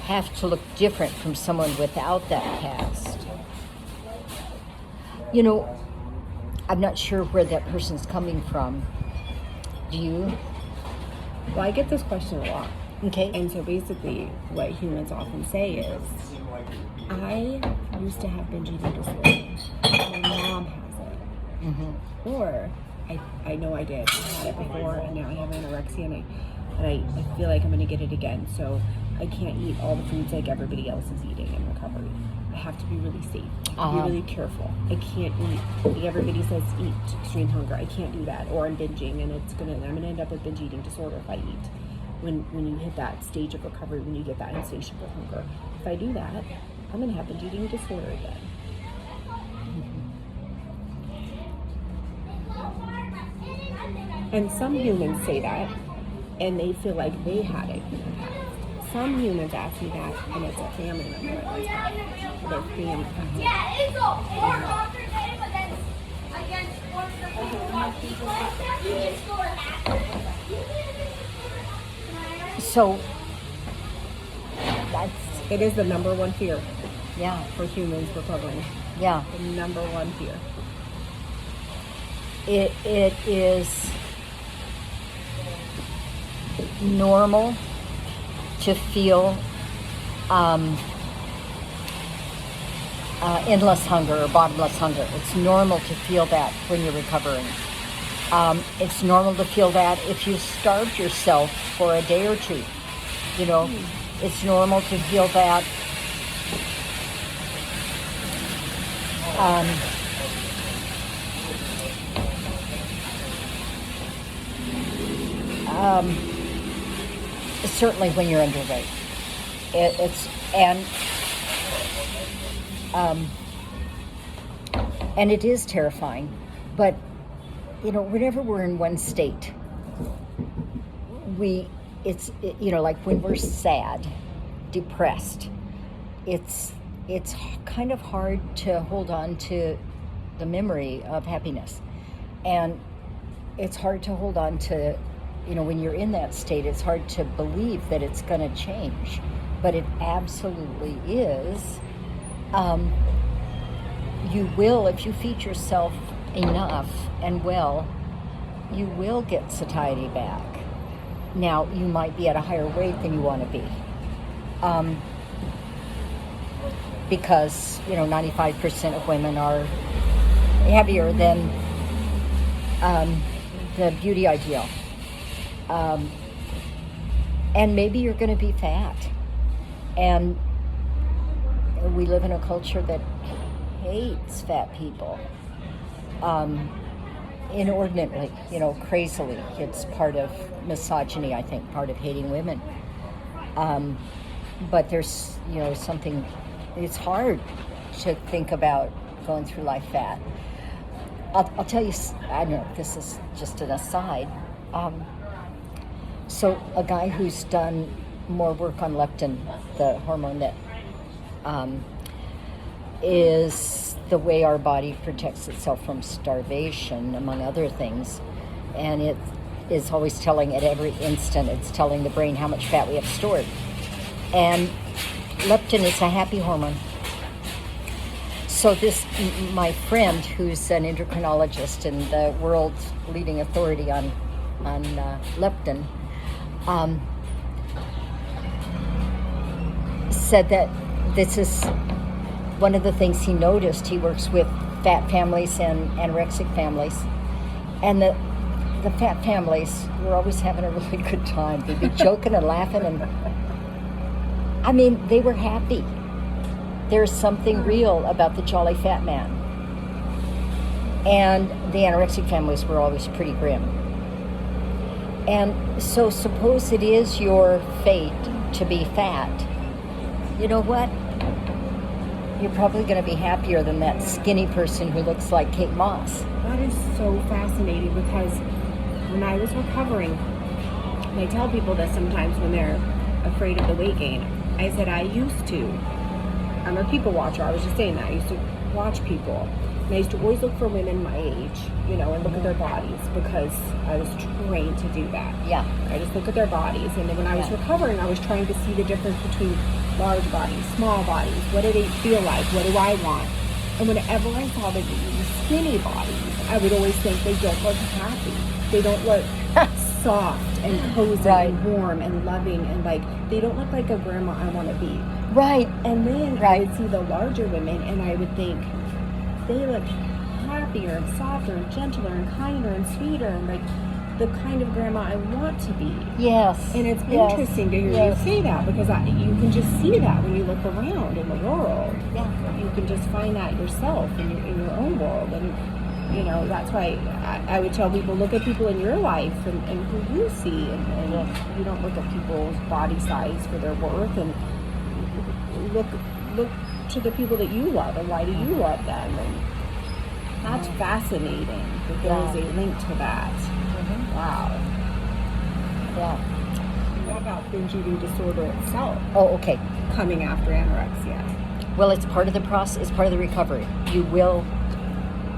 Speaker 1: have to look different from someone without that past? I'm not sure where that person's coming from. Do you?
Speaker 2: Well, I get this question a lot.
Speaker 1: Okay.
Speaker 2: And so basically what humans often say is, I used to have binge eating disorder. My mom has it.
Speaker 1: Mm-hmm.
Speaker 2: Or I know I did. I had it before, and now I have anorexia, and I feel like I'm going to get it again. So I can't eat all the foods like everybody else is eating in recovery. I have to be really safe. I have to be really careful. I can't eat. Like everybody says, eat extreme hunger. I can't do that. Or I'm binging, and I'm gonna end up with binge eating disorder if I eat. When you hit that stage of recovery, when you get that insatiable hunger, if I do that, I'm gonna have binge eating disorder again. And some humans say that, and they feel like they had it in the past. Some humans ask me that, and it's a family member that's had it. Their family.
Speaker 3: Yeah, it's a hard Notre Dame, but then against one of the people, you just go to that.
Speaker 1: So
Speaker 2: It is the number one fear
Speaker 1: yeah,
Speaker 2: for humans recovering.
Speaker 1: yeah.
Speaker 2: The number one fear.
Speaker 1: It is normal to feel endless hunger or bottomless hunger. It's normal to feel that when you're recovering. It's normal to feel that if you starved yourself for a day or two. It's normal to feel that certainly when you're underweight. And it is terrifying, but whenever we're in one state, like when we're sad, depressed, it's kind of hard to hold on to the memory of happiness, and it's hard to hold on to, when you're in that state, it's hard to believe that it's going to change, but it absolutely is. You will, if you feed yourself enough and well, you will get satiety back. Now, you might be at a higher weight than you want to be. Because, 95% of women are heavier than the beauty ideal. And maybe you're going to be fat. And we live in a culture that hates fat people inordinately, crazily. It's part of misogyny, I think, part of hating women. But there's, something, it's hard to think about going through life fat. I'll tell you, I don't know if this is just an aside. So a guy who's done more work on leptin, the hormone that is the way our body protects itself from starvation, among other things. And it is always telling, at every instant, it's telling the brain how much fat we have stored. And leptin is a happy hormone. So my friend, who's an endocrinologist and the world's leading authority on leptin, said that this is one of the things he noticed. He works with fat families and anorexic families, and the fat families were always having a really good time. They'd be joking and laughing, and they were happy. There's something real about the jolly fat man. And the anorexic families were always pretty grim. And so suppose it is your fate to be fat. You know what? You're probably going to be happier than that skinny person who looks like Kate Moss.
Speaker 2: That is so fascinating, because when I was recovering, and I tell people this sometimes when they're afraid of the weight gain, I said I'm a people watcher. I was just saying that. I used to watch people. And I used to always look for women my age, and look at their bodies, because I was trained to do that.
Speaker 1: Yeah.
Speaker 2: I just look at their bodies. And then when I was recovering, I was trying to see the difference between large bodies, small bodies. What do they feel like? What do I want? And whenever I saw the skinny bodies, I would always think they don't look happy. They don't look soft and cozy and warm and loving, and they don't look like a grandma I want to be.
Speaker 1: Right.
Speaker 2: And then I would see the larger women, and I would think they look happier and softer and gentler and kinder and sweeter, and the kind of grandma I want to be.
Speaker 1: Yes.
Speaker 2: And it's interesting to hear you say that, because you can just see that when you look around in the world.
Speaker 1: Yeah.
Speaker 2: You can just find that yourself in your own world. And that's why I would tell people, look at people in your life and who you see, and you don't look at people's body size for their worth, and look to the people that you love, and why do you love them. And that's fascinating that there is a link to that.
Speaker 1: Mm-hmm.
Speaker 2: Wow.
Speaker 1: Yeah.
Speaker 2: What about binge eating disorder itself?
Speaker 1: Oh, okay.
Speaker 2: Coming after anorexia.
Speaker 1: Well, it's part of the process. It's part of the recovery. You will,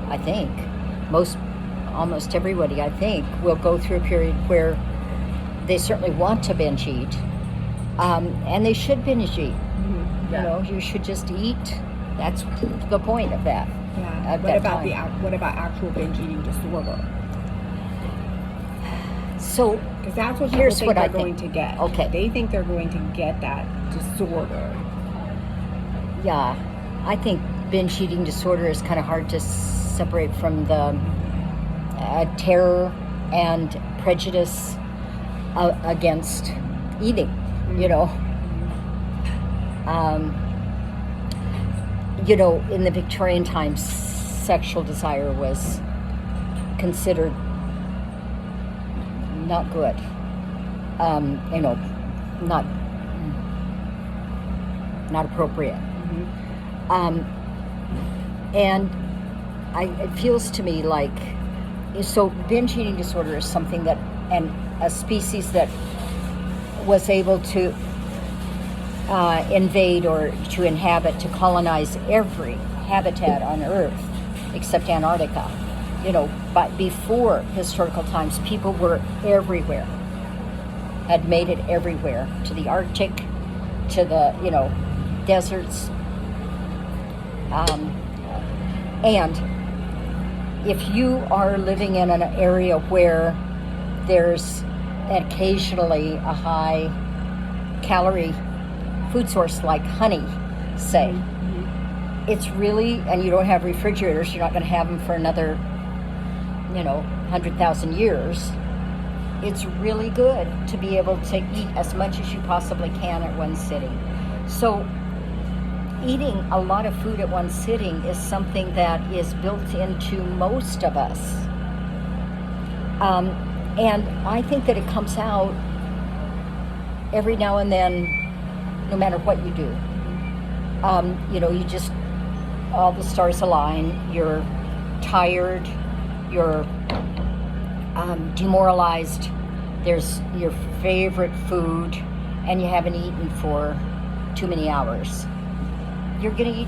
Speaker 1: I think, almost everybody, I think, will go through a period where they certainly want to binge eat, and they should binge eat. Mm-hmm. Yeah. You should just eat. That's the point of that.
Speaker 2: Yeah. What about actual binge eating disorder?
Speaker 1: So,
Speaker 2: because that's what people think they're going to get.
Speaker 1: Okay.
Speaker 2: They think they're going to get that disorder.
Speaker 1: Yeah, I think binge eating disorder is kind of hard to separate from the terror and prejudice against eating. In the Victorian times, sexual desire was considered not good. not appropriate. And it feels to me like, so binge eating disorder is something that, and a species that was able to invade or to inhabit, to colonize every habitat on Earth except Antarctica. But before historical times, people were everywhere, had made it everywhere, to the Arctic, to the, deserts. And if you are living in an area where there's occasionally a high calorie food source like honey, say, it's really, and you don't have refrigerators, you're not going to have them for another, 100,000 years. It's really good to be able to eat as much as you possibly can at one sitting. So eating a lot of food at one sitting is something that is built into most of us. And I think that it comes out every now and then, no matter what you do. You just, all the stars align, you're tired, you're demoralized, there's your favorite food, and you haven't eaten for too many hours. You're going to eat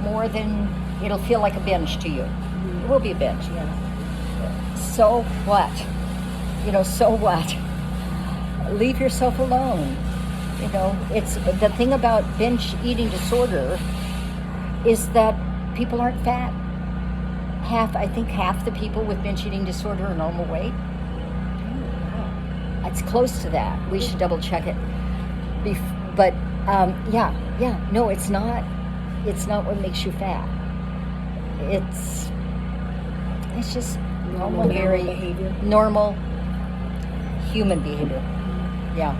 Speaker 1: more than, it'll feel like a binge to you. It will be a binge.
Speaker 2: Yeah.
Speaker 1: So what? So what? Leave yourself alone. It's the thing about binge eating disorder is that people aren't fat. I think half the people with binge eating disorder are normal weight. It's close to that. We should double check it. But no, it's not. It's not what makes you fat. It's just normal, very
Speaker 2: behavior.
Speaker 1: Normal human behavior. Yeah.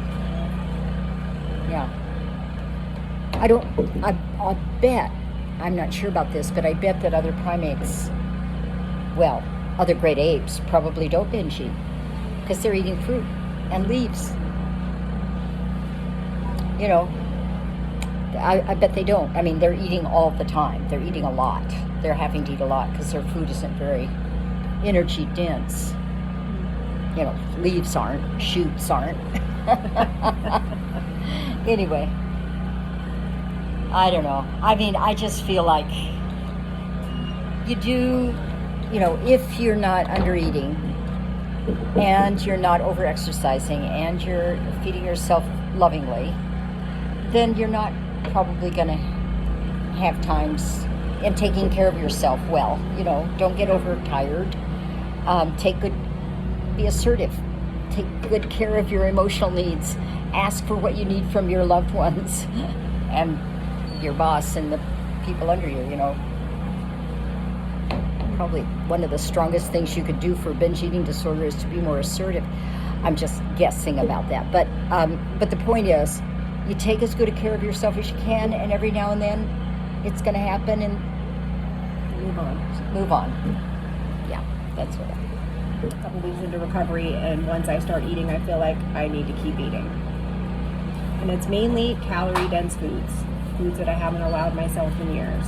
Speaker 1: I'll bet, I'm not sure about this, but I bet that other primates, other great apes probably don't binge eat because they're eating fruit and leaves. I bet they don't. I mean, they're eating all the time. They're eating a lot. They're having to eat a lot because their food isn't very energy dense. Leaves aren't, shoots aren't. Anyway, I don't know. I mean, I just feel like you do, if you're not under eating and you're not over exercising and you're feeding yourself lovingly, then you're not probably going to have times in taking care of yourself well. Don't get overtired. Be assertive. Take good care of your emotional needs. Ask for what you need from your loved ones and your boss and the people under you, Probably one of the strongest things you could do for binge eating disorder is to be more assertive. I'm just guessing about that. But the point is, you take as good a care of yourself as you can, and every now and then it's going to happen, and move on. Yeah, that's what
Speaker 2: A couple weeks into recovery, and once I start eating, I feel like I need to keep eating. And it's mainly calorie-dense foods that I haven't allowed myself in years.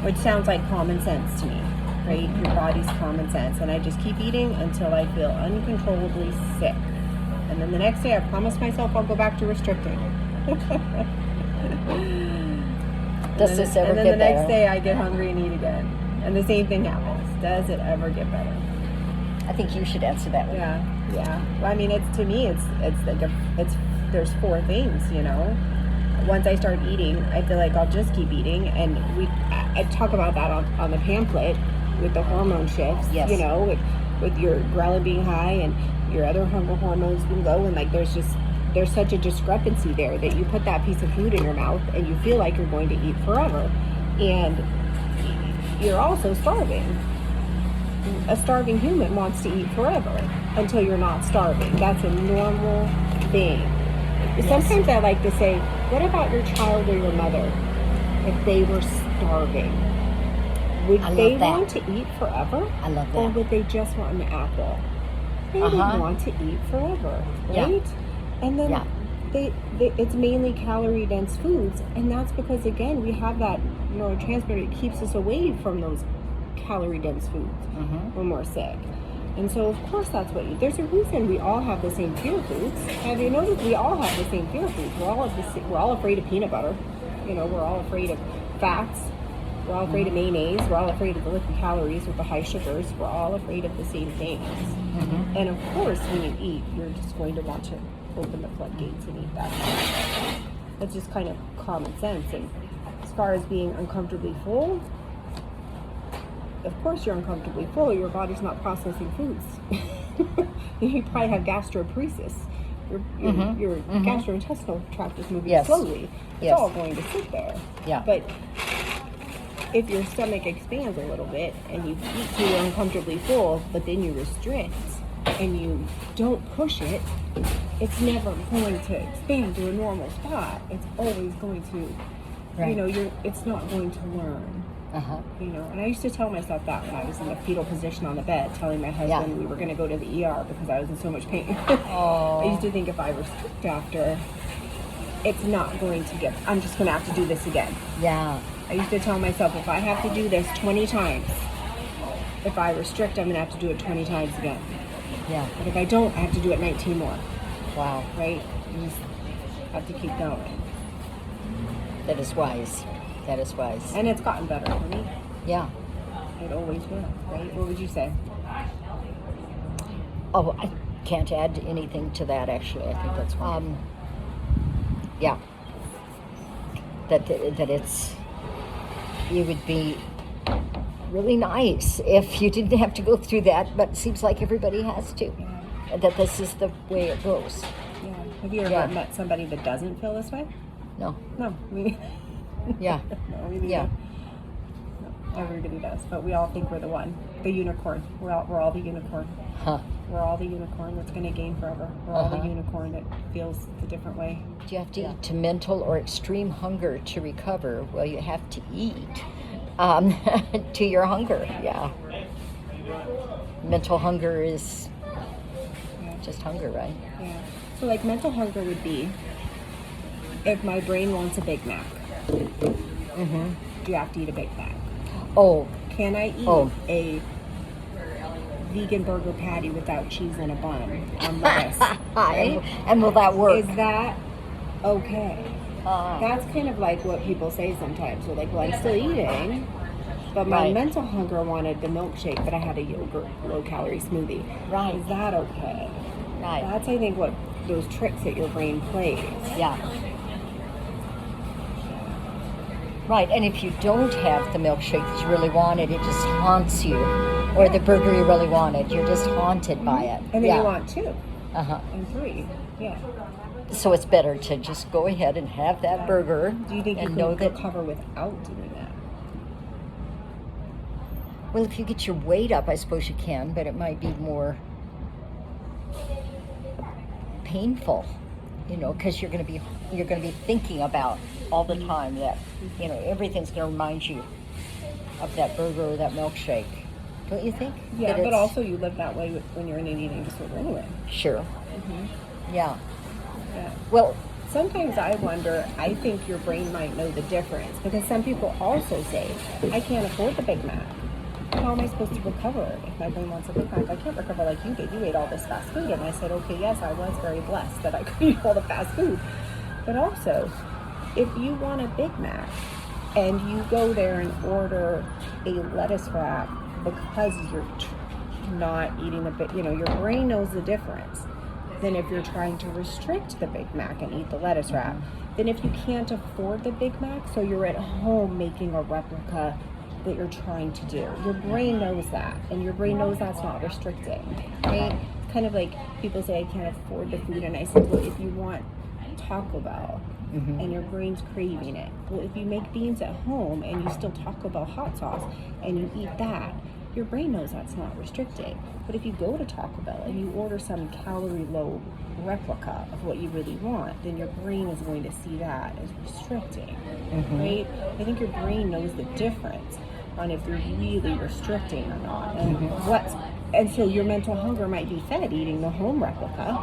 Speaker 2: Which sounds like common sense to me, right? Your body's common sense. And I just keep eating until I feel uncontrollably sick. And then the next day I promise myself I'll go back to restricting.
Speaker 1: Does this ever get better?
Speaker 2: And then the next day I get hungry and eat again. And the same thing happens. Does it ever get better?
Speaker 1: I think you should answer that one.
Speaker 2: Yeah. Well, I mean, it's like there's four things, Once I start eating, I feel like I'll just keep eating, and I talk about that on the pamphlet with the hormone shifts.
Speaker 1: Yes.
Speaker 2: With your ghrelin being high and your other hunger hormones being low, and like there's such a discrepancy there that you put that piece of food in your mouth and you feel like you're going to eat forever, and you're also starving. A starving human wants to eat forever until you're not starving. That's a normal thing. Yes. Sometimes I like to say, what about your child or your mother? If they were starving, would they want to eat forever?
Speaker 1: I love that.
Speaker 2: Or would they just want an apple? They want to eat forever, right?
Speaker 1: Yeah.
Speaker 2: And then
Speaker 1: Yeah.
Speaker 2: they it's mainly calorie dense foods, and that's because again we have that neurotransmitter that keeps us away from those calorie dense foods when we're sick. And so of course that's what there's a reason we all have the same fear foods. Have you noticed we all have the same fear foods? We're all afraid of peanut butter. We're all afraid of fats. We're all afraid of mayonnaise. We're all afraid of the liquid calories with the high sugars. We're all afraid of the same things. And of course, when you eat, you're just going to want to open the floodgates and eat that. That's just kind of common sense. And as far as being uncomfortably full, of course you're uncomfortably full. Your body's not processing foods. You probably have gastroparesis. Your gastrointestinal tract is moving slowly. It's all going to sit there.
Speaker 1: Yeah.
Speaker 2: But if your stomach expands a little bit and you eat till you're uncomfortably full, but then you restrict and you don't push it, it's never going to expand to a normal spot. It's always going to, it's not going to learn. And I used to tell myself that when I was in the fetal position on the bed, telling my husband we were going to go to the ER because I was in so much pain. I used to think if I restrict after, it's not going to get, I'm just going to have to do this again.
Speaker 1: Yeah.
Speaker 2: I used to tell myself if I have to do this 20 times, if I restrict, I'm going to have to do it 20 times again.
Speaker 1: Yeah.
Speaker 2: But if I don't, I have to do it 19 more.
Speaker 1: Wow.
Speaker 2: Right? You just have to keep going.
Speaker 1: That is wise. That is wise.
Speaker 2: And it's gotten better for me.
Speaker 1: Yeah.
Speaker 2: It always will, right? What would you say?
Speaker 1: Oh, I can't add anything to that, actually. I think that's yeah. That it would be really nice if you didn't have to go through that, but it seems like everybody has to.
Speaker 2: Yeah.
Speaker 1: That this is the way it goes.
Speaker 2: Yeah. Have you ever met somebody that doesn't feel this way?
Speaker 1: No.
Speaker 2: No.
Speaker 1: Yeah.
Speaker 2: No, we neither. No, everybody does, but we all think we're the one, the unicorn. We're all the unicorn.
Speaker 1: Huh.
Speaker 2: We're all the unicorn that's going to gain forever. We're all the unicorn that feels the different way.
Speaker 1: Do you have to eat to mental or extreme hunger to recover? Well, you have to eat to your hunger. Yeah. Mental hunger is just hunger, right?
Speaker 2: Yeah. So like mental hunger would be if my brain wants a Big Mac. Do you have to eat a Big Mac?
Speaker 1: Oh.
Speaker 2: Can I eat a vegan burger patty without cheese and a bun on lettuce? Right?
Speaker 1: And will that work?
Speaker 2: Is that okay? That's kind of like what people say sometimes. They're like, well, I'm still eating, but my mental hunger wanted the milkshake, but I had a yogurt low-calorie smoothie.
Speaker 1: Right.
Speaker 2: Is that okay?
Speaker 1: Right.
Speaker 2: That's, I think, what those tricks that your brain plays.
Speaker 1: Yeah. Right, and if you don't have the milkshake that you really wanted, it just haunts you. Or the burger you really wanted, you're just haunted by it.
Speaker 2: And then you want 2 and 3. Yeah.
Speaker 1: So it's better to just go ahead and have that burger.
Speaker 2: Do you think you
Speaker 1: and
Speaker 2: can
Speaker 1: know that
Speaker 2: recover without doing that?
Speaker 1: Well, if you get your weight up, I suppose you can, but it might be more painful, because you're going to be thinking about all the time that everything's going to remind you of that burger or that milkshake. Don't you think?
Speaker 2: Yeah, but also you live that way when you're in an eating disorder anyway.
Speaker 1: Sure. Yeah.
Speaker 2: Well, sometimes I wonder, I think your brain might know the difference, because some people also say, I can't afford the Big Mac. How am I supposed to recover if my brain wants a Big Mac? I can't recover like you did. You ate all this fast food. And I said, okay, yes, I was very blessed that I could eat all the fast food. But also, if you want a Big Mac and you go there and order a lettuce wrap because you're not eating your brain knows the difference than if you're trying to restrict the Big Mac and eat the lettuce wrap. Then if you can't afford the Big Mac, so you're at home making a replica that you're trying to do. Your brain knows that, and your brain knows that's not restricting, right? It's kind of like people say, I can't afford the food, and I said, well, if you want Taco Bell, and your brain's craving it, well, if you make beans at home and you still Taco Bell hot sauce and you eat that, your brain knows that's not restricting. But if you go to Taco Bell and you order some calorie low replica of what you really want, then your brain is going to see that as restricting, right? I think your brain knows the difference on if you're really restricting or not, and what's And so your mental hunger might be fed eating the home replica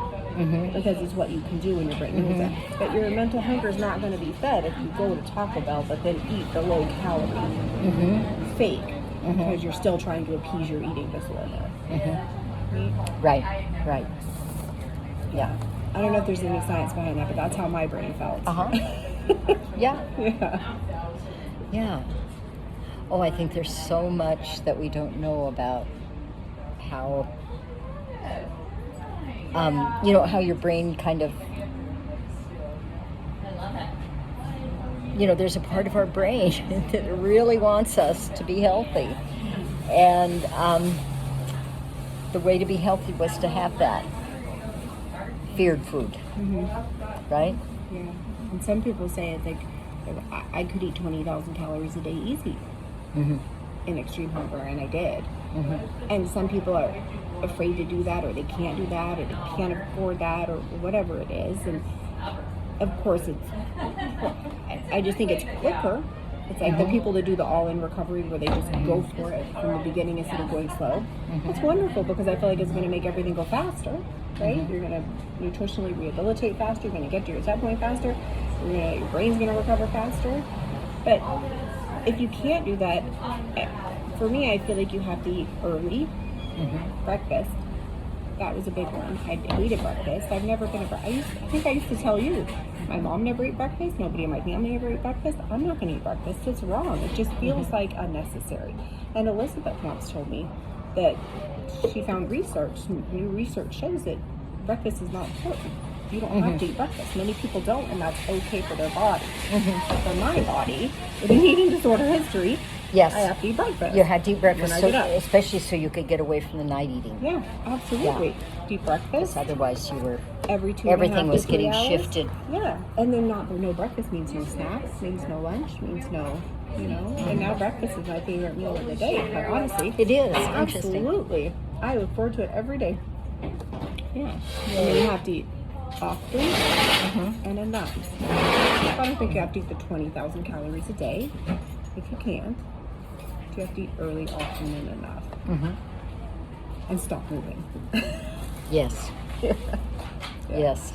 Speaker 2: because it's what you can do when your brain needs it. But your mental hunger is not going to be fed if you go to Taco Bell but then eat the low calorie fake because you're still trying to appease your eating disorder.
Speaker 1: Right. Yeah.
Speaker 2: I don't know if there's any science behind that, but that's how my brain felt.
Speaker 1: Yeah.
Speaker 2: Yeah.
Speaker 1: Oh, I think there's so much that we don't know about how, how your brain kind of, there's a part of our brain that really wants us to be healthy. And the way to be healthy was to have that feared food, right?
Speaker 2: Yeah. And some people say it's like, I could eat 20,000 calories a day easy in extreme hunger, and I did. And some people are afraid to do that, or they can't do that, or they can't afford that, or whatever it is. And of course, I just think it's quicker. It's like the people that do the all-in recovery where they just go for it from the beginning instead of going slow. It's wonderful because I feel like it's going to make everything go faster, right? You're going to nutritionally rehabilitate faster. You're going to get to your set point faster. Your brain's going to recover faster. But if you can't do that, for me, I feel like you have to eat early. Breakfast. That was a big one. I hated breakfast. I've never been I think I used to tell you, my mom never ate breakfast. Nobody in my family ever ate breakfast. I'm not going to eat breakfast. It's wrong. It just feels like unnecessary. And Elizabeth once told me that she found new research shows that breakfast is not important. You don't have to eat breakfast. Many people don't, and that's okay for their body. For my body, with an eating disorder history,
Speaker 1: yes,
Speaker 2: I have to eat breakfast.
Speaker 1: You had to eat breakfast,
Speaker 2: when I get up.
Speaker 1: especially so you could get away from the night eating.
Speaker 2: Yeah, absolutely.
Speaker 1: Yeah.
Speaker 2: Eat breakfast.
Speaker 1: Otherwise, you were
Speaker 2: Everything
Speaker 1: was
Speaker 2: to
Speaker 1: getting
Speaker 2: 3 hours.
Speaker 1: shifted.
Speaker 2: Yeah, and then no breakfast means no snacks, means no lunch, means no, And now breakfast is my favorite meal of the day. Quite honestly,
Speaker 1: It is interesting.
Speaker 2: Absolutely, I look forward to it every day. Yeah, and then you have to eat often and enough. I don't think you have to eat the 20,000 calories a day. If you can, you have to eat early, often, and enough. And stop moving.
Speaker 1: Yes. Yes.